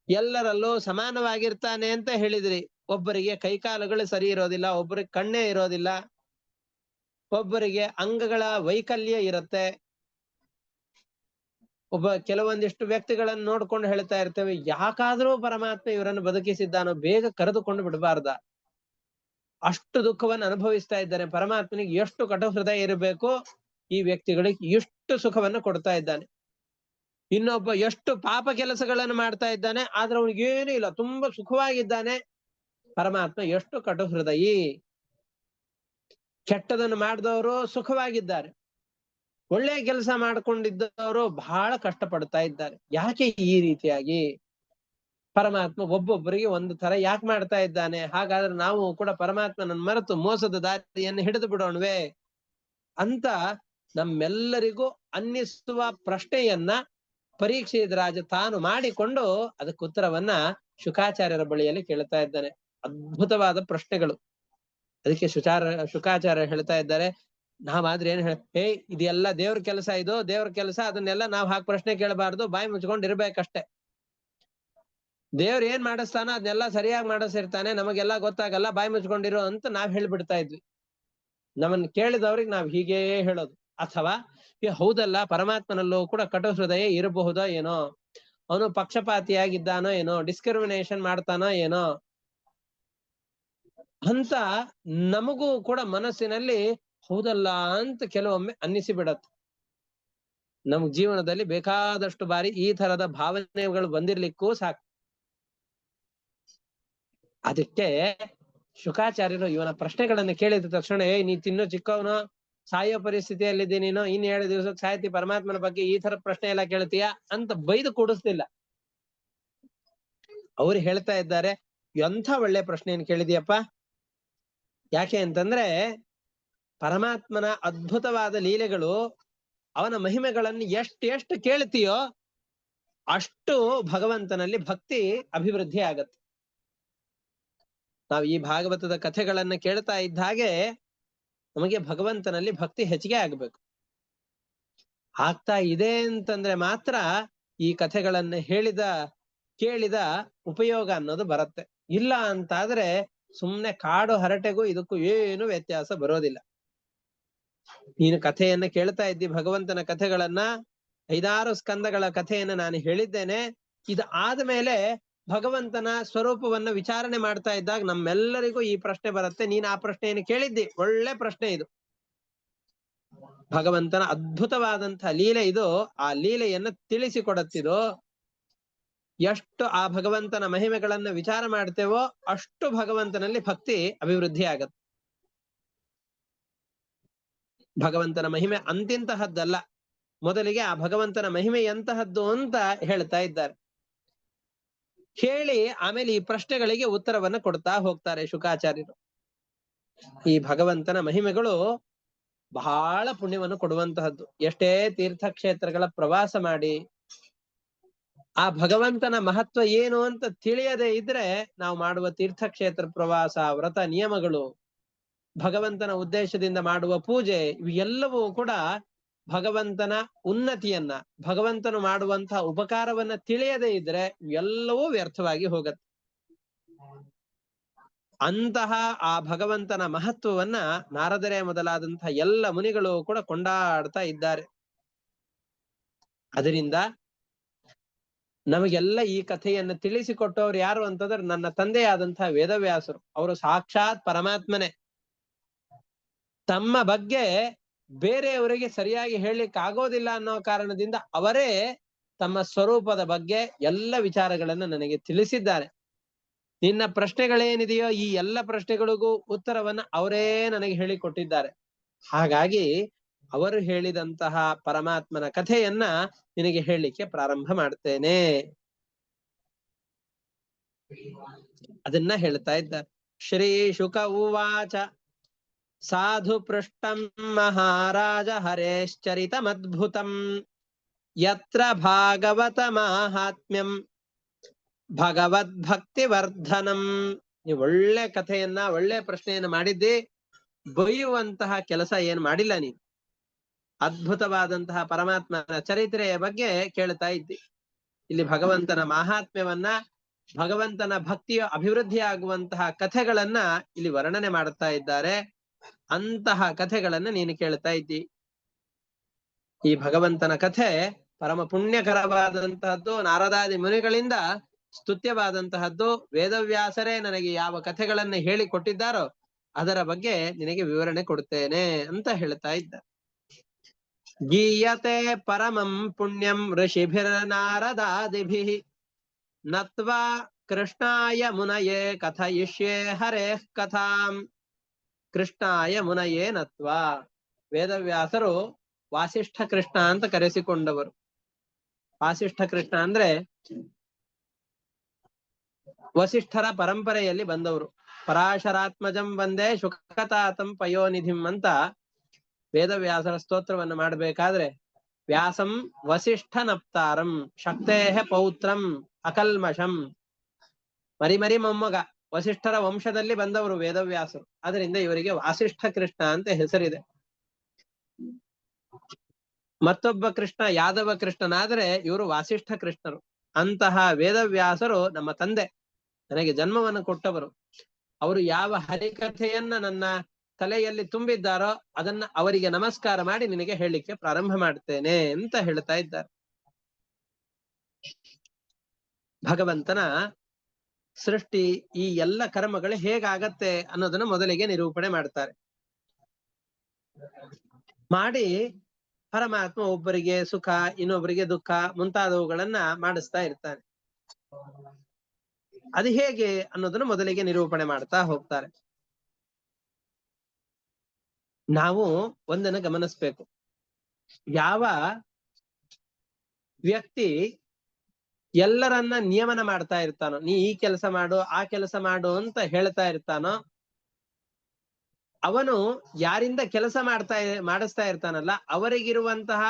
ಎಲ್ಲರಲ್ಲೂ ಸಮಾನವಾಗಿರ್ತಾನೆ ಅಂತ ಹೇಳಿದ್ರಿ, ಒಬ್ಬರಿಗೆ ಕೈಕಾಲುಗಳು ಸರಿ ಇರೋದಿಲ್ಲ, ಒಬ್ಬರಿಗೆ ಕಣ್ಣೇ ಇರೋದಿಲ್ಲ, ಒಬ್ಬರಿಗೆ ಅಂಗಗಳ ವೈಕಲ್ಯ ಇರುತ್ತೆ. ಕೆಲವೊಂದಿಷ್ಟು ವ್ಯಕ್ತಿಗಳನ್ನು ನೋಡ್ಕೊಂಡು ಹೇಳ್ತಾ ಇರ್ತೇವೆ, ಯಾಕಾದ್ರೂ ಪರಮಾತ್ಮ ಇವರನ್ನು ಬದುಕಿಸಿದ್ದಾನೋ, ಬೇಗ ಕರೆದುಕೊಂಡು ಬಿಡಬಾರ್ದ? ಅಷ್ಟು ದುಃಖವನ್ನು ಅನುಭವಿಸ್ತಾ ಇದ್ದಾನೆ. ಪರಮಾತ್ಮನಿಗೆ ಎಷ್ಟು ಕಟು ಹೃದಯ ಇರಬೇಕು, ಈ ವ್ಯಕ್ತಿಗಳಿಗೆ ಎಷ್ಟು ಸುಖವನ್ನು ಕೊಡ್ತಾ ಇದ್ದಾನೆ. ಇನ್ನೊಬ್ಬ ಎಷ್ಟು ಪಾಪ ಕೆಲಸಗಳನ್ನು ಮಾಡ್ತಾ ಇದ್ದಾನೆ, ಆದ್ರೆ ಅವನಿಗೇನು ಇಲ್ಲ, ತುಂಬಾ ಸುಖವಾಗಿದ್ದಾನೆ. ಪರಮಾತ್ಮ ಎಷ್ಟು ಕಟು ಹೃದಯಿ. ಕೆಟ್ಟದನ್ನು ಮಾಡಿದವರು ಸುಖವಾಗಿದ್ದಾರೆ, ಒಳ್ಳೆ ಕೆಲಸ ಮಾಡ್ಕೊಂಡಿದ್ದವರು ಬಹಳ ಕಷ್ಟ ಪಡ್ತಾ ಇದ್ದಾರೆ. ಯಾಕೆ ಈ ರೀತಿಯಾಗಿ ಪರಮಾತ್ಮ ಒಬ್ಬೊಬ್ಬರಿಗೆ ಒಂದು ತರ ಯಾಕೆ ಮಾಡ್ತಾ ಇದ್ದಾನೆ? ಹಾಗಾದ್ರೆ ನಾವು ಕೂಡ ಪರಮಾತ್ಮನನ್ನು ಮರೆತು ಮೋಸದ ದಾರಿಯನ್ನು ಹಿಡಿದು ಬಿಡೋಣವೇ ಅಂತ ನಮ್ಮೆಲ್ಲರಿಗೂ ಅನ್ನಿಸುವ ಪ್ರಶ್ನೆಯನ್ನ ಪರೀಕ್ಷಿತ ರಾಜ ತಾನು ಮಾಡಿಕೊಂಡು ಅದಕ್ಕೆ ಉತ್ತರವನ್ನ ಶುಕಾಚಾರ್ಯರ ಬಳಿಯಲ್ಲಿ ಕೇಳ್ತಾ ಇದ್ದಾನೆ. ಅದ್ಭುತವಾದ ಪ್ರಶ್ನೆಗಳು. ಅದಕ್ಕೆ ಶುಕಾಚಾರ್ಯ ಹೇಳ್ತಾ ಇದ್ದಾರೆ, ನಾವಾದ್ರೆ ಏನ್ ಇದೆಲ್ಲ ದೇವ್ರ ಕೆಲಸ, ಇದು ದೇವ್ರ ಕೆಲಸ, ಅದನ್ನೆಲ್ಲ ನಾವ್ ಹಾಕಿ ಪ್ರಶ್ನೆ ಕೇಳಬಾರ್ದು, ಬಾಯಿ ಮುಚ್ಕೊಂಡಿರ್ಬೇಕಷ್ಟೆ. ದೇವ್ರ ಏನ್ ಮಾಡಿಸ್ತಾನೋ ಅದನ್ನೆಲ್ಲ ಸರಿಯಾಗಿ ಮಾಡಿಸಿರ್ತಾನೆ, ನಮಗೆಲ್ಲ ಗೊತ್ತಾಗಲ್ಲ, ಬಾಯಿ ಮುಚ್ಕೊಂಡಿರೋ ಅಂತ ನಾವ್ ಹೇಳ್ಬಿಡ್ತಾ ಇದ್ವಿ. ನಮ್ಮನ್ನ ಕೇಳಿದವ್ರಿಗೆ ನಾವ್ ಹೀಗೇ ಹೇಳೋದು. ಅಥವಾ ಹೌದಲ್ಲ, ಪರಮಾತ್ಮನಲ್ಲೂ ಕೂಡ ಕಟು ಹೃದಯ ಇರಬಹುದೋ ಏನೋ. ಅವನು ಪಕ್ಷಪಾತಿಯಾಗಿದ್ದಾನೋ ಏನೋ, ಡಿಸ್ಕ್ರಿಮಿನೇಷನ್ ಮಾಡ್ತಾನೋ ಏನೋ ಅಂತ ನಮಗೂ ಕೂಡ ಮನಸ್ಸಿನಲ್ಲಿ ಹೌದಲ್ಲ ಅಂತ ಕೆಲವೊಮ್ಮೆ ಅನ್ನಿಸಿ ಬಿಡತ್ತೆ. ನಮ್ ಜೀವನದಲ್ಲಿ ಬೇಕಾದಷ್ಟು ಬಾರಿ ಈ ತರದ ಭಾವನೆಗಳು ಬಂದಿರ್ಲಿಕ್ಕೂ ಸಾಕು. ಅದಕ್ಕೆ ಶುಕಾಚಾರ್ಯರು ಇವನ ಪ್ರಶ್ನೆಗಳನ್ನ ಕೇಳಿದ ತಕ್ಷಣ ನೀ ತಿನ್ನೋ ಚಿಕ್ಕವನು, ಸಾಯೋ ಪರಿಸ್ಥಿತಿಯಲ್ಲಿದ್ದಿ ನೀನು, ಇನ್ 7 ದಿವಸಕ್ಕೆ ಸಾಯ್ತಿ, ಪರಮಾತ್ಮನ ಬಗ್ಗೆ ಈ ತರ ಪ್ರಶ್ನೆ ಎಲ್ಲ ಕೇಳ್ತೀಯ ಅಂತ ಬೈದು ಕೂಡಿಸ್ತಿಲ್ಲ. ಅವ್ರು ಹೇಳ್ತಾ ಇದ್ದಾರೆ, ಎಂಥ ಒಳ್ಳೆ ಪ್ರಶ್ನೆಯನ್ನು ಕೇಳಿದ್ಯಪ್ಪ. ಯಾಕೆ ಅಂತಂದ್ರೆ ಪರಮಾತ್ಮನ ಅದ್ಭುತವಾದ ಲೀಲೆಗಳು, ಅವನ ಮಹಿಮೆಗಳನ್ನು ಎಷ್ಟು ಕೇಳ್ತೀಯೋ ಅಷ್ಟು ಭಗವಂತನಲ್ಲಿ ಭಕ್ತಿ ಅಭಿವೃದ್ಧಿ ಆಗತ್ತೆ. ನಾವು ಈ ಭಾಗವತದ ಕಥೆಗಳನ್ನ ಕೇಳ್ತಾ ಇದ್ದ ಹಾಗೆ ನಮಗೆ ಭಗವಂತನಲ್ಲಿ ಭಕ್ತಿ ಹೆಚ್ಚಿಗೆ ಆಗ್ಬೇಕು. ಆಗ್ತಾ ಇದೆ ಅಂತಂದ್ರೆ ಮಾತ್ರ ಈ ಕಥೆಗಳನ್ನ ಕೇಳಿದ ಉಪಯೋಗ ಅನ್ನೋದು ಬರುತ್ತೆ. ಇಲ್ಲ ಅಂತಾದ್ರೆ ಸುಮ್ನೆ ಕಾಡು ಹರಟೆಗೂ ಇದಕ್ಕೂ ಏನು ವ್ಯತ್ಯಾಸ ಬರೋದಿಲ್ಲ. ನೀನು ಕಥೆಯನ್ನ ಕೇಳ್ತಾ ಇದ್ದಿ, ಭಗವಂತನ ಕಥೆಗಳನ್ನ, 5-6 ಸ್ಕಂದಗಳ ಕಥೆಯನ್ನ ನಾನು ಹೇಳಿದ್ದೇನೆ. ಇದು ಆದ್ಮೇಲೆ ಭಗವಂತನ ಸ್ವರೂಪವನ್ನ ವಿಚಾರಣೆ ಮಾಡ್ತಾ ಇದ್ದಾಗ ನಮ್ಮೆಲ್ಲರಿಗೂ ಈ ಪ್ರಶ್ನೆ ಬರುತ್ತೆ. ನೀನ್ ಆ ಪ್ರಶ್ನೆಯನ್ನು ಕೇಳಿದ್ದಿ, ಒಳ್ಳೆ ಪ್ರಶ್ನೆ ಇದು. ಭಗವಂತನ ಅದ್ಭುತವಾದಂತಹ ಲೀಲೆ ಇದು. ಆ ಲೀಲೆಯನ್ನ ತಿಳಿಸಿಕೊಡುತ್ತಿದ್ದು. ಎಷ್ಟು ಆ ಭಗವಂತನ ಮಹಿಮೆಗಳನ್ನ ವಿಚಾರ ಮಾಡ್ತೇವೋ ಅಷ್ಟು ಭಗವಂತನಲ್ಲಿ ಭಕ್ತಿ ಅಭಿವೃದ್ಧಿ ಆಗತ್ತೆ. ಭಗವಂತನ ಮಹಿಮೆ ಅಂತಿಂತಹದ್ದಲ್ಲ. ಮೊದಲಿಗೆ ಆ ಭಗವಂತನ ಮಹಿಮೆ ಎಂತಹದ್ದು ಅಂತ ಹೇಳ್ತಾ ಇದ್ದಾರೆ. ಹೇಳಿ ಆಮೇಲೆ ಈ ಪ್ರಶ್ನೆಗಳಿಗೆ ಉತ್ತರವನ್ನ ಕೊಡ್ತಾ ಹೋಗ್ತಾರೆ ಶುಕಾಚಾರ್ಯರು. ಈ ಭಗವಂತನ ಮಹಿಮೆಗಳು ಬಹಳ ಪುಣ್ಯವನ್ನು ಕೊಡುವಂತಹದ್ದು. ಎಷ್ಟೇ ತೀರ್ಥಕ್ಷೇತ್ರಗಳ ಪ್ರವಾಸ ಮಾಡಿ ಆ ಭಗವಂತನ ಮಹತ್ವ ಏನು ಅಂತ ತಿಳಿಯದೇ ಇದ್ರೆ ನಾವು ಮಾಡುವ ತೀರ್ಥಕ್ಷೇತ್ರ ಪ್ರವಾಸ, ವ್ರತ ನಿಯಮಗಳು, ಭಗವಂತನ ಉದ್ದೇಶದಿಂದ ಮಾಡುವ ಪೂಜೆ, ಇವು ಎಲ್ಲವೂ ಕೂಡ ಭಗವಂತನ ಉನ್ನತಿಯನ್ನ, ಭಗವಂತನು ಮಾಡುವಂತಹ ಉಪಕಾರವನ್ನ ತಿಳಿಯದೇ ಇದ್ರೆ ಎಲ್ಲವೂ ವ್ಯರ್ಥವಾಗಿ ಹೋಗತ್ತೆ. ಅಂತಹ ಆ ಭಗವಂತನ ಮಹತ್ವವನ್ನ ನಾರದರೇ ಮೊದಲಾದಂತಹ ಎಲ್ಲ ಮುನಿಗಳು ಕೂಡ ಕೊಂಡಾಡ್ತಾ ಇದ್ದಾರೆ. ಅದರಿಂದ ನಮಗೆಲ್ಲ ಈ ಕಥೆಯನ್ನು ತಿಳಿಸಿಕೊಟ್ಟವ್ರು ಯಾರು ಅಂತಂದ್ರೆ ನನ್ನ ತಂದೆಯಾದಂತಹ ವೇದವ್ಯಾಸರು. ಅವರು ಸಾಕ್ಷಾತ್ ಪರಮಾತ್ಮನೇ. ತಮ್ಮ ಬಗ್ಗೆ ಬೇರೆಯವರಿಗೆ ಸರಿಯಾಗಿ ಹೇಳಲಿಕ್ಕೆ ಆಗೋದಿಲ್ಲ ಅನ್ನೋ ಕಾರಣದಿಂದ ಅವರೇ ತಮ್ಮ ಸ್ವರೂಪದ ಬಗ್ಗೆ ಎಲ್ಲ ವಿಚಾರಗಳನ್ನ ನನಗೆ ತಿಳಿಸಿದ್ದಾರೆ. ನಿನ್ನ ಪ್ರಶ್ನೆಗಳೇನಿದೆಯೋ ಈ ಎಲ್ಲ ಪ್ರಶ್ನೆಗಳಿಗೂ ಉತ್ತರವನ್ನ ಅವರೇ ನನಗೆ ಹೇಳಿಕೊಟ್ಟಿದ್ದಾರೆ. ಹಾಗಾಗಿ ಅವರು ಹೇಳಿದಂತಹ ಪರಮಾತ್ಮನ ಕಥೆಯನ್ನ ನಿನಗೆ ಹೇಳಲಿಕ್ಕೆ ಪ್ರಾರಂಭ ಮಾಡ್ತೇನೆ. ಅದನ್ನ ಹೇಳ್ತಾ ಇದ್ದಾರೆ. ಶ್ರೀ ಶುಕ ಉವಾಚ ಸಾಧು ಪೃಷ್ಟಂ ಮಹಾರಾಜ ಹರೇಶ್ಚರಿತಮದ್ಭುತಂ ಯತ್ರ ಭಾಗವತ ಮಾಹಾತ್ಮ್ಯಂ ಭಗವದ್ಭಕ್ತಿ ವರ್ಧನಂ. ನೀವು ಒಳ್ಳೆ ಕಥೆಯನ್ನ, ಒಳ್ಳೆ ಪ್ರಶ್ನೆಯನ್ನ ಮಾಡಿದ್ದಿ. ಬೈಯುವಂತಹ ಕೆಲಸ ಏನ್ ಮಾಡಿಲ್ಲ ನೀನು. ಅದ್ಭುತವಾದಂತಹ ಪರಮಾತ್ಮನ ಚರಿತ್ರೆಯ ಬಗ್ಗೆ ಕೇಳ್ತಾ ಇದ್ದಿ. ಇಲ್ಲಿ ಭಗವಂತನ ಮಹಾತ್ಮ್ಯವನ್ನ, ಭಗವಂತನ ಭಕ್ತಿಯ ಅಭಿವೃದ್ಧಿ ಆಗುವಂತಹ ಕಥೆಗಳನ್ನ ಇಲ್ಲಿ ವರ್ಣನೆ ಮಾಡುತ್ತಾ ಇದ್ದಾರೆ. ಅಂತಹ ಕಥೆಗಳನ್ನ ನೀನು ಕೇಳ್ತಾ ಇದ್ದಿ. ಈ ಭಗವಂತನ ಕಥೆ ಪರಮ ಪುಣ್ಯಕರವಾದಂತಹದ್ದು, ನಾರದಾದಿ ಮುನಿಗಳಿಂದ ಸ್ತುತ್ಯವಾದಂತಹದ್ದು. ವೇದವ್ಯಾಸರೇ ನನಗೆ ಯಾವ ಕಥೆಗಳನ್ನ ಹೇಳಿ ಕೊಟ್ಟಿದ್ದಾರೋ ಅದರ ಬಗ್ಗೆ ನಿನಗೆ ವಿವರಣೆ ಕೊಡ್ತೇನೆ ಅಂತ ಹೇಳ್ತಾ ಇದ್ದ. ಗೀಯತೆ ಪರಮಂ ಪುಣ್ಯಂ ಋಷಿಭಿರ್ನಾರದಾದಿಭಿಃ ನತ್ವಾ ಕೃಷ್ಣಾಯ ಮುನಯೇ ಕಥಯಿಷ್ಯೇ ಹರೇಃ ಕಥಾಂ. ಕೃಷ್ಣಾಯ ಮುನಯೇ ನತ್ವಾ. ವೇದವ್ಯಾಸರು ವಾಸಿಷ್ಠ ಕೃಷ್ಣ ಅಂತ ಕರೆಸಿಕೊಂಡವರು. ವಾಸಿಷ್ಠ ಕೃಷ್ಣ ಅಂದ್ರೆ ವಸಿಷ್ಠರ ಪರಂಪರೆಯಲ್ಲಿ ಬಂದವರು. ಪರಾಶರಾತ್ಮಜಂ ವಂದೇ ಶುಕತಾತಂ ಪಯೋನಿಧಿಂ ಅಂತ ವೇದವ್ಯಾಸರ ಸ್ತೋತ್ರವನ್ನು ಮಾಡಬೇಕಾದ್ರೆ ವ್ಯಾಸಂ ವಸಿಷ್ಠ ನಪ್ತಾರಂ ಶಕ್ತೇಹ ಪೌತ್ರಂ ಅಕಲ್ಮಷಂ. ಮರಿ ಮೊಮ್ಮಗ, ವಸಿಷ್ಠರ ವಂಶದಲ್ಲಿ ಬಂದವರು ವೇದವ್ಯಾಸರು. ಅದರಿಂದ ಇವರಿಗೆ ವಾಸಿಷ್ಠ ಕೃಷ್ಣ ಅಂತ ಹೆಸರಿದೆ. ಮತ್ತೊಬ್ಬ ಕೃಷ್ಣ ಯಾದವ ಕೃಷ್ಣನಾದ್ರೆ ಇವರು ವಾಸಿಷ್ಠ ಕೃಷ್ಣರು. ಅಂತಹ ವೇದವ್ಯಾಸರು ನಮ್ಮ ತಂದೆ, ನನಗೆ ಜನ್ಮವನ್ನು ಕೊಟ್ಟವರು. ಅವರು ಯಾವ ಹರಿಕಥೆಯನ್ನ ನನ್ನ ತಲೆಯಲ್ಲಿ ತುಂಬಿದ್ದಾರೋ ಅದನ್ನ ಅವರಿಗೆ ನಮಸ್ಕಾರ ಮಾಡಿ ನಿನಗೆ ಹೇಳಲಿಕ್ಕೆ ಪ್ರಾರಂಭ ಮಾಡ್ತೇನೆ ಅಂತ ಹೇಳ್ತಾ ಇದ್ದಾರೆ. ಭಗವಂತನ ಸೃಷ್ಟಿ ಈ ಎಲ್ಲ ಕರ್ಮಗಳು ಹೇಗಾಗತ್ತೆ ಅನ್ನೋದನ್ನ ಮೊದಲಿಗೆ ನಿರೂಪಣೆ ಮಾಡ್ತಾರೆ. ಮಾಡಿ ಪರಮಾತ್ಮ ಒಬ್ಬರಿಗೆ ಸುಖ, ಇನ್ನೊಬ್ಬರಿಗೆ ದುಃಖ ಮುಂತಾದವುಗಳನ್ನ ಮಾಡಿಸ್ತಾ ಇರ್ತಾನೆ. ಅದು ಹೇಗೆ ಅನ್ನೋದನ್ನ ಮೊದಲಿಗೆ ನಿರೂಪಣೆ ಮಾಡ್ತಾ ಹೋಗ್ತಾರೆ. ನಾವು ಒಂದನ್ನು ಗಮನಿಸ್ಬೇಕು. ಯಾವ ವ್ಯಕ್ತಿ ಎಲ್ಲರನ್ನ ನಿಯಮನ ಮಾಡ್ತಾ ಇರ್ತಾನೋ, ನೀ ಈ ಕೆಲಸ ಮಾಡು ಆ ಕೆಲಸ ಮಾಡು ಅಂತ ಹೇಳ್ತಾ ಇರ್ತಾನೋ, ಅವನು ಯಾರಿಂದ ಕೆಲಸ ಮಾಡಿಸ್ತಾ ಇರ್ತಾನಲ್ಲ ಅವರಿಗಿರುವಂತಹ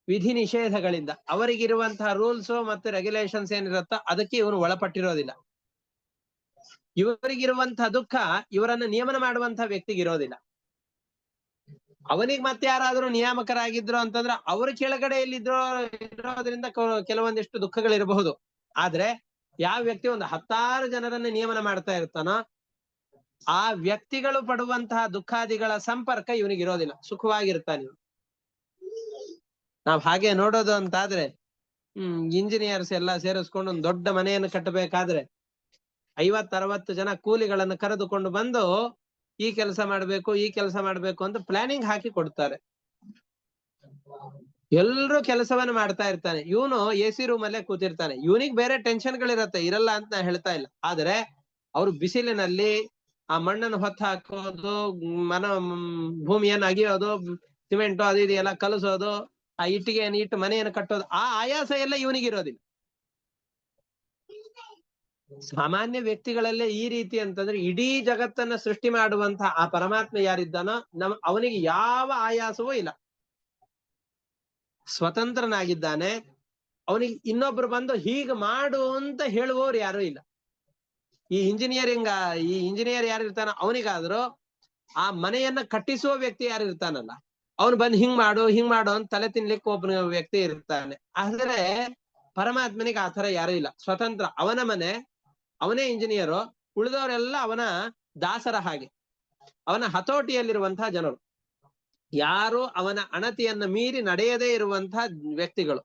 ವಿಧಿ ನಿಷೇಧಗಳಿಂದ, ಅವರಿಗಿರುವಂತಹ ರೂಲ್ಸ್ ಮತ್ತೆ ರೆಗ್ಯುಲೇಷನ್ಸ್ ಏನಿರುತ್ತೋ ಅದಕ್ಕೆ ಇವನು ಒಳಪಟ್ಟಿರೋದಿಲ್ಲ. ಇವರಿಗಿರುವಂತಹ ದುಃಖ ಇವರನ್ನ ನಿಯಮನ ಮಾಡುವಂತಹ ವ್ಯಕ್ತಿಗಿರೋದಿಲ್ಲ. ಅವನಿಗೆ ಮತ್ತೆ ಯಾರಾದ್ರೂ ನಿಯಾಮಕರಾಗಿದ್ರು ಅಂತಂದ್ರೆ ಅವ್ರ ಕೆಳಗಡೆಯಲ್ಲಿದ್ರೋ ಇರೋದ್ರಿಂದ ಕೆಲವೊಂದಿಷ್ಟು ದುಃಖಗಳಿರಬಹುದು. ಆದ್ರೆ ಯಾವ ವ್ಯಕ್ತಿ ಒಂದು 10 ಜನರನ್ನ ನಿಯಮನ ಮಾಡ್ತಾ ಇರ್ತಾನೋ ಆ ವ್ಯಕ್ತಿಗಳು ಪಡುವಂತಹ ದುಃಖಾದಿಗಳ ಸಂಪರ್ಕ ಇವನಿಗಿರೋದಿಲ್ಲ, ಸುಖವಾಗಿರ್ತಾನೆ. ನಾವ್ ಹಾಗೆ ನೋಡೋದು ಅಂತಾದ್ರೆ ಇಂಜಿನಿಯರ್ಸ್ ಎಲ್ಲ ಸೇರಿಸ್ಕೊಂಡು ಒಂದು ದೊಡ್ಡ ಮನೆಯನ್ನು ಕಟ್ಟಬೇಕಾದ್ರೆ 50-60 ಜನ ಕೂಲಿಗಳನ್ನು ಕರೆದುಕೊಂಡು ಬಂದು ಈ ಕೆಲಸ ಮಾಡ್ಬೇಕು ಈ ಕೆಲಸ ಮಾಡ್ಬೇಕು ಅಂತ ಪ್ಲಾನಿಂಗ್ ಹಾಕಿ ಕೊಡ್ತಾರೆ. ಎಲ್ರೂ ಕೆಲಸವನ್ನು ಮಾಡ್ತಾ ಇರ್ತಾನೆ, ಇವನು AC ರೂಮ್ ಅಲ್ಲೇ ಕೂತಿರ್ತಾನೆ. ಇವನಿಗೆ ಬೇರೆ ಟೆನ್ಷನ್ಗಳಿರತ್ತೆ, ಇರಲ್ಲ ಅಂತ ನಾ ಹೇಳ್ತಾ ಇಲ್ಲ. ಆದ್ರೆ ಅವ್ರು ಬಿಸಿಲಿನಲ್ಲಿ ಆ ಮಣ್ಣನ್ನು ಹೊತ್ತು ಹಾಕೋದು, ಭೂಮಿಯನ್ನು ಅಗಿಯೋದು, ಸಿಮೆಂಟ್ ಅದು ಇದು ಎಲ್ಲ ಕಲಸೋದು, ಆ ಇಟ್ಟಿಗೆಯನ್ನು ಇಟ್ಟು ಮನೆಯನ್ನು ಕಟ್ಟೋದು, ಆ ಆಯಾಸ ಎಲ್ಲ ಇವನಿಗಿರೋದಿಲ್ಲ. ಸಾಮಾನ್ಯ ವ್ಯಕ್ತಿಗಳಲ್ಲೇ ಈ ರೀತಿ ಅಂತಂದ್ರೆ ಇಡೀ ಜಗತ್ತನ್ನ ಸೃಷ್ಟಿ ಮಾಡುವಂತಹ ಆ ಪರಮಾತ್ಮ ಯಾರಿದ್ದಾನೋ ಅವನಿಗೆ ಯಾವ ಆಯಾಸವೂ ಇಲ್ಲ, ಸ್ವತಂತ್ರನಾಗಿದ್ದಾನೆ. ಅವನಿಗೆ ಇನ್ನೊಬ್ರು ಬಂದು ಹೀಗೆ ಮಾಡು ಅಂತ ಹೇಳುವವರು ಯಾರು ಇಲ್ಲ. ಈ ಇಂಜಿನಿಯರ್ ಯಾರಿರ್ತಾನ ಅವನಿಗಾದ್ರೂ ಆ ಮನೆಯನ್ನ ಕಟ್ಟಿಸುವ ವ್ಯಕ್ತಿ ಯಾರು ಇರ್ತಾನಲ್ಲ ಅವನು ಬಂದು ಹಿಂಗ್ ಮಾಡು ಅಂತ ತಲೆ ತಿನ್ಲಿಕ್ಕೆ ಒಬ್ಬ ವ್ಯಕ್ತಿ ಇರ್ತಾನೆ. ಆದ್ರೆ ಪರಮಾತ್ಮನಿಗೆ ಆ ತರ ಯಾರು ಇಲ್ಲ, ಸ್ವತಂತ್ರ. ಅವನ ಮನೆ, ಅವನೇ ಇಂಜಿನಿಯರು, ಉಳಿದವರೆಲ್ಲ ಅವನ ದಾಸರ ಹಾಗೆ, ಅವನ ಹತೋಟಿಯಲ್ಲಿರುವಂತಹ ಜನರು. ಯಾರು ಅವನ ಅಣತಿಯನ್ನ ಮೀರಿ ನಡೆಯದೇ ಇರುವಂತಹ ವ್ಯಕ್ತಿಗಳು.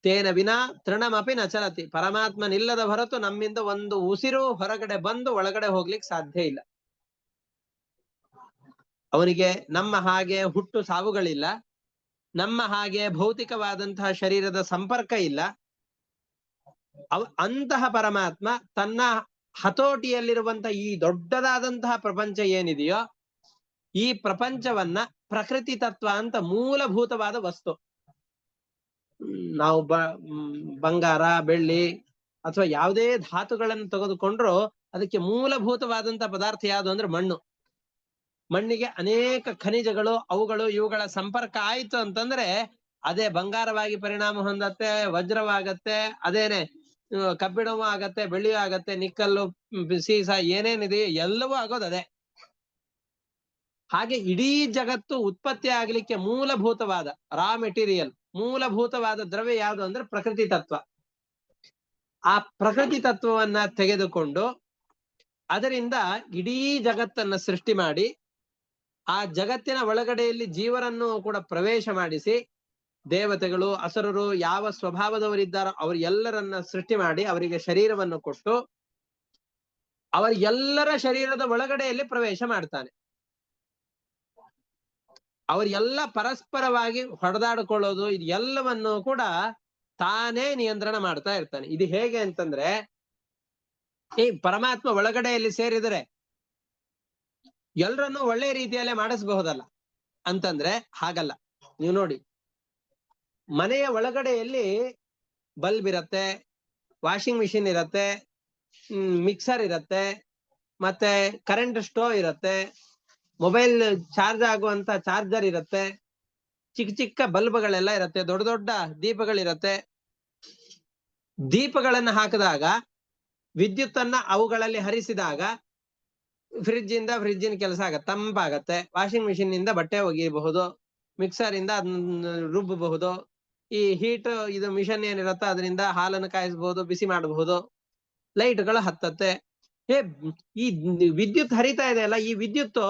ತೇನ ವಿನಾ ತೃಣಮಪಿ ನಚಲತಿ, ಪರಮಾತ್ಮನಿಲ್ಲದ ಹೊರತು ನಮ್ಮಿಂದ ಒಂದು ಉಸಿರು ಹೊರಗಡೆ ಬಂದು ಒಳಗಡೆ ಹೋಗ್ಲಿಕ್ಕೆ ಸಾಧ್ಯ ಇಲ್ಲ. ಅವನಿಗೆ ನಮ್ಮ ಹಾಗೆ ಹುಟ್ಟು ಸಾವುಗಳಿಲ್ಲ, ನಮ್ಮ ಹಾಗೆ ಭೌತಿಕವಾದಂತಹ ಶರೀರದ ಸಂಪರ್ಕ ಇಲ್ಲ. ಅಂತಹ ಪರಮಾತ್ಮ ತನ್ನ ಹತೋಟಿಯಲ್ಲಿರುವಂತಹ ಈ ದೊಡ್ಡದಾದಂತಹ ಪ್ರಪಂಚ ಏನಿದೆಯೋ ಈ ಪ್ರಪಂಚವನ್ನ ಪ್ರಕೃತಿ ತತ್ವ ಅಂತ ಮೂಲಭೂತವಾದ ವಸ್ತು, ನಾವು ಬಂಗಾರ ಬೆಳ್ಳಿ ಅಥವಾ ಯಾವುದೇ ಧಾತುಗಳನ್ನು ತೆಗೆದುಕೊಂಡ್ರು ಅದಕ್ಕೆ ಮೂಲಭೂತವಾದಂತಹ ಪದಾರ್ಥ ಯಾವುದು ಅಂದ್ರೆ ಮಣ್ಣು. ಮಣ್ಣಿಗೆ ಅನೇಕ ಖನಿಜಗಳು ಅವುಗಳು ಇವುಗಳ ಸಂಪರ್ಕ ಆಯ್ತು ಅಂತಂದ್ರೆ ಅದೇ ಬಂಗಾರವಾಗಿ ಪರಿಣಾಮ ಹೊಂದತ್ತೆ, ವಜ್ರವಾಗತ್ತೆ, ಅದೇನೆ ಕಬ್ಬಿಣವೂ ಆಗತ್ತೆ, ಬೆಳ್ಳಿಯೂ ಆಗತ್ತೆ, ನಿಕ್ಕಲ್ಲು ಸೀಸ ಏನೇನಿದೆ ಎಲ್ಲವೂ ಆಗೋದು ಅದೇ. ಹಾಗೆ ಇಡೀ ಜಗತ್ತು ಉತ್ಪತ್ತಿ ಆಗ್ಲಿಕ್ಕೆ ಮೂಲಭೂತವಾದ ರಾ ಮೆಟೀರಿಯಲ್, ಮೂಲಭೂತವಾದ ದ್ರವ್ಯ ಯಾವುದು ಅಂದ್ರೆ ಪ್ರಕೃತಿ ತತ್ವ. ಆ ಪ್ರಕೃತಿ ತತ್ವವನ್ನ ತೆಗೆದುಕೊಂಡು ಅದರಿಂದ ಇಡೀ ಜಗತ್ತನ್ನ ಸೃಷ್ಟಿ ಮಾಡಿ ಆ ಜಗತ್ತಿನ ಒಳಗಡೆಯಲ್ಲಿ ಜೀವರನ್ನು ಕೂಡ ಪ್ರವೇಶ ಮಾಡಿಸಿ ದೇವತೆಗಳು ಅಸುರರು ಯಾವ ಸ್ವಭಾವದವರಿದ್ದಾರೋ ಅವರೆಲ್ಲರನ್ನ ಸೃಷ್ಟಿ ಮಾಡಿ ಅವರಿಗೆ ಶರೀರವನ್ನು ಕೊಟ್ಟು ಅವರೆಲ್ಲರ ಶರೀರದ ಒಳಗಡೆಯಲ್ಲಿ ಪ್ರವೇಶ ಮಾಡ್ತಾನೆ. ಅವರೆಲ್ಲ ಪರಸ್ಪರವಾಗಿ ಹೊಡೆದಾಡಿಕೊಳ್ಳೋದು ಇದು ಎಲ್ಲವನ್ನು ಕೂಡ ತಾನೇ ನಿಯಂತ್ರಣ ಮಾಡ್ತಾ ಇರ್ತಾನೆ. ಇದು ಹೇಗೆ ಅಂತಂದ್ರೆ ಈ ಪರಮಾತ್ಮ ಒಳಗಡೆಯಲ್ಲಿ ಸೇರಿದರೆ ಎಲ್ರನ್ನೂ ಒಳ್ಳೆ ರೀತಿಯಲ್ಲೇ ಮಾಡಿಸಬಹುದಲ್ಲ ಅಂತಂದ್ರೆ ಹಾಗಲ್ಲ. ನೀವು ನೋಡಿ, ಮನೆಯ ಒಳಗಡೆಯಲ್ಲಿ ಬಲ್ಬ್ ಇರತ್ತೆ, ವಾಷಿಂಗ್ ಮಿಷಿನ್ ಇರತ್ತೆ, ಮಿಕ್ಸರ್ ಇರತ್ತೆ, ಮತ್ತೆ ಕರೆಂಟ್ ಸ್ಟೋವ್ ಇರತ್ತೆ, ಮೊಬೈಲ್ ಚಾರ್ಜ್ ಆಗುವಂತ ಚಾರ್ಜರ್ ಇರತ್ತೆ, ಚಿಕ್ಕ ಚಿಕ್ಕ ಬಲ್ಬ್ಗಳೆಲ್ಲ ಇರತ್ತೆ, ದೊಡ್ಡ ದೊಡ್ಡ ದೀಪಗಳಿರತ್ತೆ. ದೀಪಗಳನ್ನು ಹಾಕಿದಾಗ ವಿದ್ಯುತ್ತನ್ನ ಅವುಗಳಲ್ಲಿ ಹರಿಸಿದಾಗ ಫ್ರಿಜ್ಜಿನ ಕೆಲಸ ಆಗತ್ತೆ, ತಂಪಾಗತ್ತೆ. ವಾಷಿಂಗ್ ಮಿಷಿನ್ ನಿಂದ ಬಟ್ಟೆ ಒಗೆಯಬಹುದು, ಮಿಕ್ಸರ್ ಇಂದ ಅದನ್ನ ರುಬ್ಬಬಹುದು, ಈ ಹೀಟ್ ಇದು ಮಿಷನ್ ಏನಿರತ್ತ ಅದರಿಂದ ಹಾಲನ್ನು ಕಾಯಿಸಬಹುದು, ಬಿಸಿ ಮಾಡಬಹುದು, ಲೈಟ್ಗಳು ಹತ್ತತ್ತೆ. ಈ ವಿದ್ಯುತ್ ಹರಿತಾ ಇದೆ ಅಲ್ಲ, ಈ ವಿದ್ಯುತ್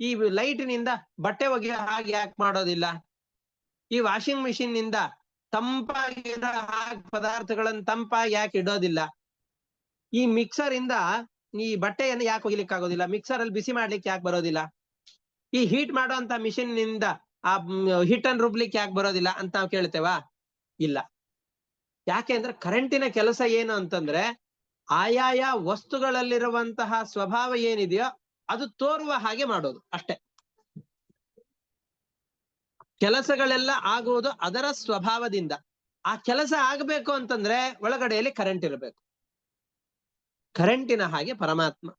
ಈ ಲೈಟ್ ನಿಂದ ಬಟ್ಟೆ ಒಗೆಯೋ ಹಾಗೆ ಯಾಕೆ ಮಾಡೋದಿಲ್ಲ? ಈ ವಾಷಿಂಗ್ ಮಿಷಿನ್ ನಿಂದ ತಂಪಾಗಿರೋ ಪದಾರ್ಥಗಳನ್ನ ತಂಪಾಗಿ ಯಾಕೆ ಇಡೋದಿಲ್ಲ? ಈ ಮಿಕ್ಸರ್ ಇಂದ ಈ ಬಟ್ಟೆಯನ್ನು ಯಾಕೆ ಒಗಿಲಿಕ್ಕೆ ಆಗೋದಿಲ್ಲ? ಮಿಕ್ಸರ್ ಅಲ್ಲಿ ಬಿಸಿ ಮಾಡ್ಲಿಕ್ಕೆ ಯಾಕೆ ಬರೋದಿಲ್ಲ? ಈ ಹೀಟ್ ಮಾಡುವಂತ ಮಿಷಿನ್ ನಿಂದ ಆ ಹಿಟ್ಟನ್ನು ರುಬ್ಲಿಕ್ಕೆ ಯಾಕೆ ಬರೋದಿಲ್ಲ ಅಂತ ನಾವು ಕೇಳ್ತೇವಾ? ಇಲ್ಲ. ಯಾಕೆ ಅಂದ್ರೆ ಕರೆಂಟಿನ ಕೆಲಸ ಏನು ಅಂತಂದ್ರೆ ಆಯಾಯ ವಸ್ತುಗಳಲ್ಲಿರುವಂತಹ ಸ್ವಭಾವ ಏನಿದೆಯೋ ಅದು ತೋರುವ ಹಾಗೆ ಮಾಡೋದು ಅಷ್ಟೇ. ಕೆಲಸಗಳೆಲ್ಲ ಆಗುವುದು ಅದರ ಸ್ವಭಾವದಿಂದ. ಆ ಕೆಲಸ ಆಗ್ಬೇಕು ಅಂತಂದ್ರೆ ಒಳಗಡೆಯಲ್ಲಿ ಕರೆಂಟ್ ಇರಬೇಕು. ಕರೆಂಟಿನ ಹಾಗೆ ಪರಮಾತ್ಮ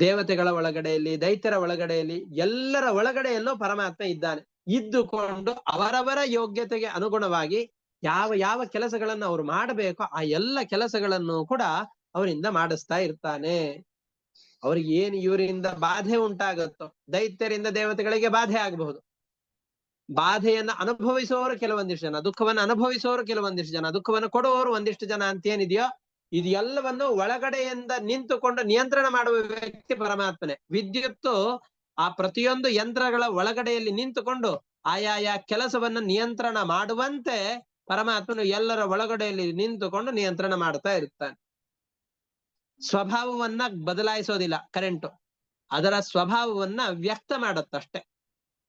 ದೇವತೆಗಳ ಒಳಗಡೆಯಲ್ಲಿ, ದೈತ್ಯರ ಒಳಗಡೆಯಲ್ಲಿ, ಎಲ್ಲರ ಒಳಗಡೆಯಲ್ಲೂ ಪರಮಾತ್ಮ ಇದ್ದಾನೆ. ಇದ್ದುಕೊಂಡು ಅವರವರ ಯೋಗ್ಯತೆಗೆ ಅನುಗುಣವಾಗಿ ಯಾವ ಯಾವ ಕೆಲಸಗಳನ್ನು ಅವರು ಮಾಡಬೇಕೋ ಆ ಎಲ್ಲ ಕೆಲಸಗಳನ್ನು ಕೂಡ ಅವರಿಂದ ಮಾಡಿಸ್ತಾ ಇರ್ತಾನೆ. ಅವ್ರಿಗೆ ಏನು ಇವರಿಂದ ಬಾಧೆ ಉಂಟಾಗುತ್ತೋ, ದೈತ್ಯರಿಂದ ದೇವತೆಗಳಿಗೆ ಬಾಧೆ ಆಗಬಹುದು. ಬಾಧೆಯನ್ನ ಅನುಭವಿಸುವವರು ಕೆಲವೊಂದಿಷ್ಟು ಜನ, ದುಃಖವನ್ನು ಅನುಭವಿಸುವವರು ಕೆಲವೊಂದಿಷ್ಟು ಜನ, ದುಃಖವನ್ನು ಕೊಡುವವರು ಒಂದಿಷ್ಟು ಜನ ಅಂತ ಏನಿದೆಯೋ ಇದು ಎಲ್ಲವನ್ನು ಒಳಗಡೆಯಿಂದ ನಿಂತುಕೊಂಡು ನಿಯಂತ್ರಣ ಮಾಡುವ ವ್ಯಕ್ತಿ ಪರಮಾತ್ಮನೆ. ವಿದ್ಯುತ್ತು ಆ ಪ್ರತಿಯೊಂದು ಯಂತ್ರಗಳ ಒಳಗಡೆಯಲ್ಲಿ ನಿಂತುಕೊಂಡು ಆಯಾಯ ಕೆಲಸವನ್ನು ನಿಯಂತ್ರಣ ಮಾಡುವಂತೆ ಪರಮಾತ್ಮನು ಎಲ್ಲರ ಒಳಗಡೆಯಲ್ಲಿ ನಿಂತುಕೊಂಡು ನಿಯಂತ್ರಣ ಮಾಡ್ತಾ ಇರ್ತಾನೆ. ಸ್ವಭಾವವನ್ನ ಬದಲಾಯಿಸೋದಿಲ್ಲ ಕರೆಂಟು, ಅದರ ಸ್ವಭಾವವನ್ನ ವ್ಯಕ್ತ ಮಾಡತ್ತಷ್ಟೆ.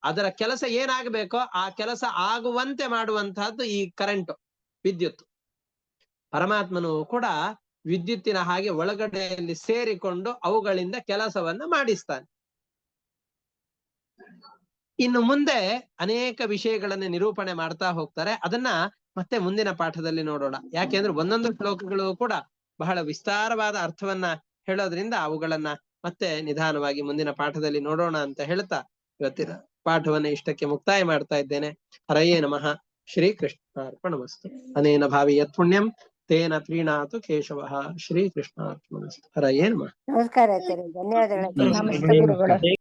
ಅದರ ಕೆಲಸ ಏನಾಗಬೇಕೋ ಆ ಕೆಲಸ ಆಗುವಂತೆ ಮಾಡುವಂತಹದ್ದು ಈ ಕರೆಂಟು, ವಿದ್ಯುತ್. ಪರಮಾತ್ಮನು ಕೂಡ ವಿದ್ಯುತ್ತಿನ ಹಾಗೆ ಒಳಗಡೆಯಲ್ಲಿ ಸೇರಿಕೊಂಡು ಅವುಗಳಿಂದ ಕೆಲಸವನ್ನ ಮಾಡಿಸ್ತಾನೆ. ಇನ್ನು ಮುಂದೆ ಅನೇಕ ವಿಷಯಗಳನ್ನ ನಿರೂಪಣೆ ಮಾಡ್ತಾ ಹೋಗ್ತಾರೆ. ಅದನ್ನ ಮತ್ತೆ ಮುಂದಿನ ಪಾಠದಲ್ಲಿ ನೋಡೋಣ. ಯಾಕೆಂದ್ರೆ ಒಂದೊಂದು ಶ್ಲೋಕಗಳು ಕೂಡ ಬಹಳ ವಿಸ್ತಾರವಾದ ಅರ್ಥವನ್ನ ಹೇಳೋದ್ರಿಂದ ಅವುಗಳನ್ನ ಮತ್ತೆ ನಿಧಾನವಾಗಿ ಮುಂದಿನ ಪಾಠದಲ್ಲಿ ನೋಡೋಣ ಅಂತ ಹೇಳ್ತಾ ಇವತ್ತಿನ ಪಾಠವನ್ನ ಇಷ್ಟಕ್ಕೆ ಮುಕ್ತಾಯ ಮಾಡ್ತಾ ಇದ್ದೇನೆ. ಹರಯೇ ನಮಃ. ಶ್ರೀಕೃಷ್ಣಾರ್ಪಣಮಸ್ತು. ಅನೇನ ಭಾವಿ ಯತ್ ಪುಣ್ಯಂ ತೇನ ಪ್ರೀಣಾತು ಕೇಶವಃ. ಶ್ರೀಕೃಷ್ಣಾರ್ಪಣಮಸ್ತು. ಹರಯೇ ನಮಃ. ನಮಸ್ಕಾರ ಆಚಾರ್ಯ, ಧನ್ಯವಾದಗಳು. ನಮಸ್ತೆ ಗುರುಗಳು.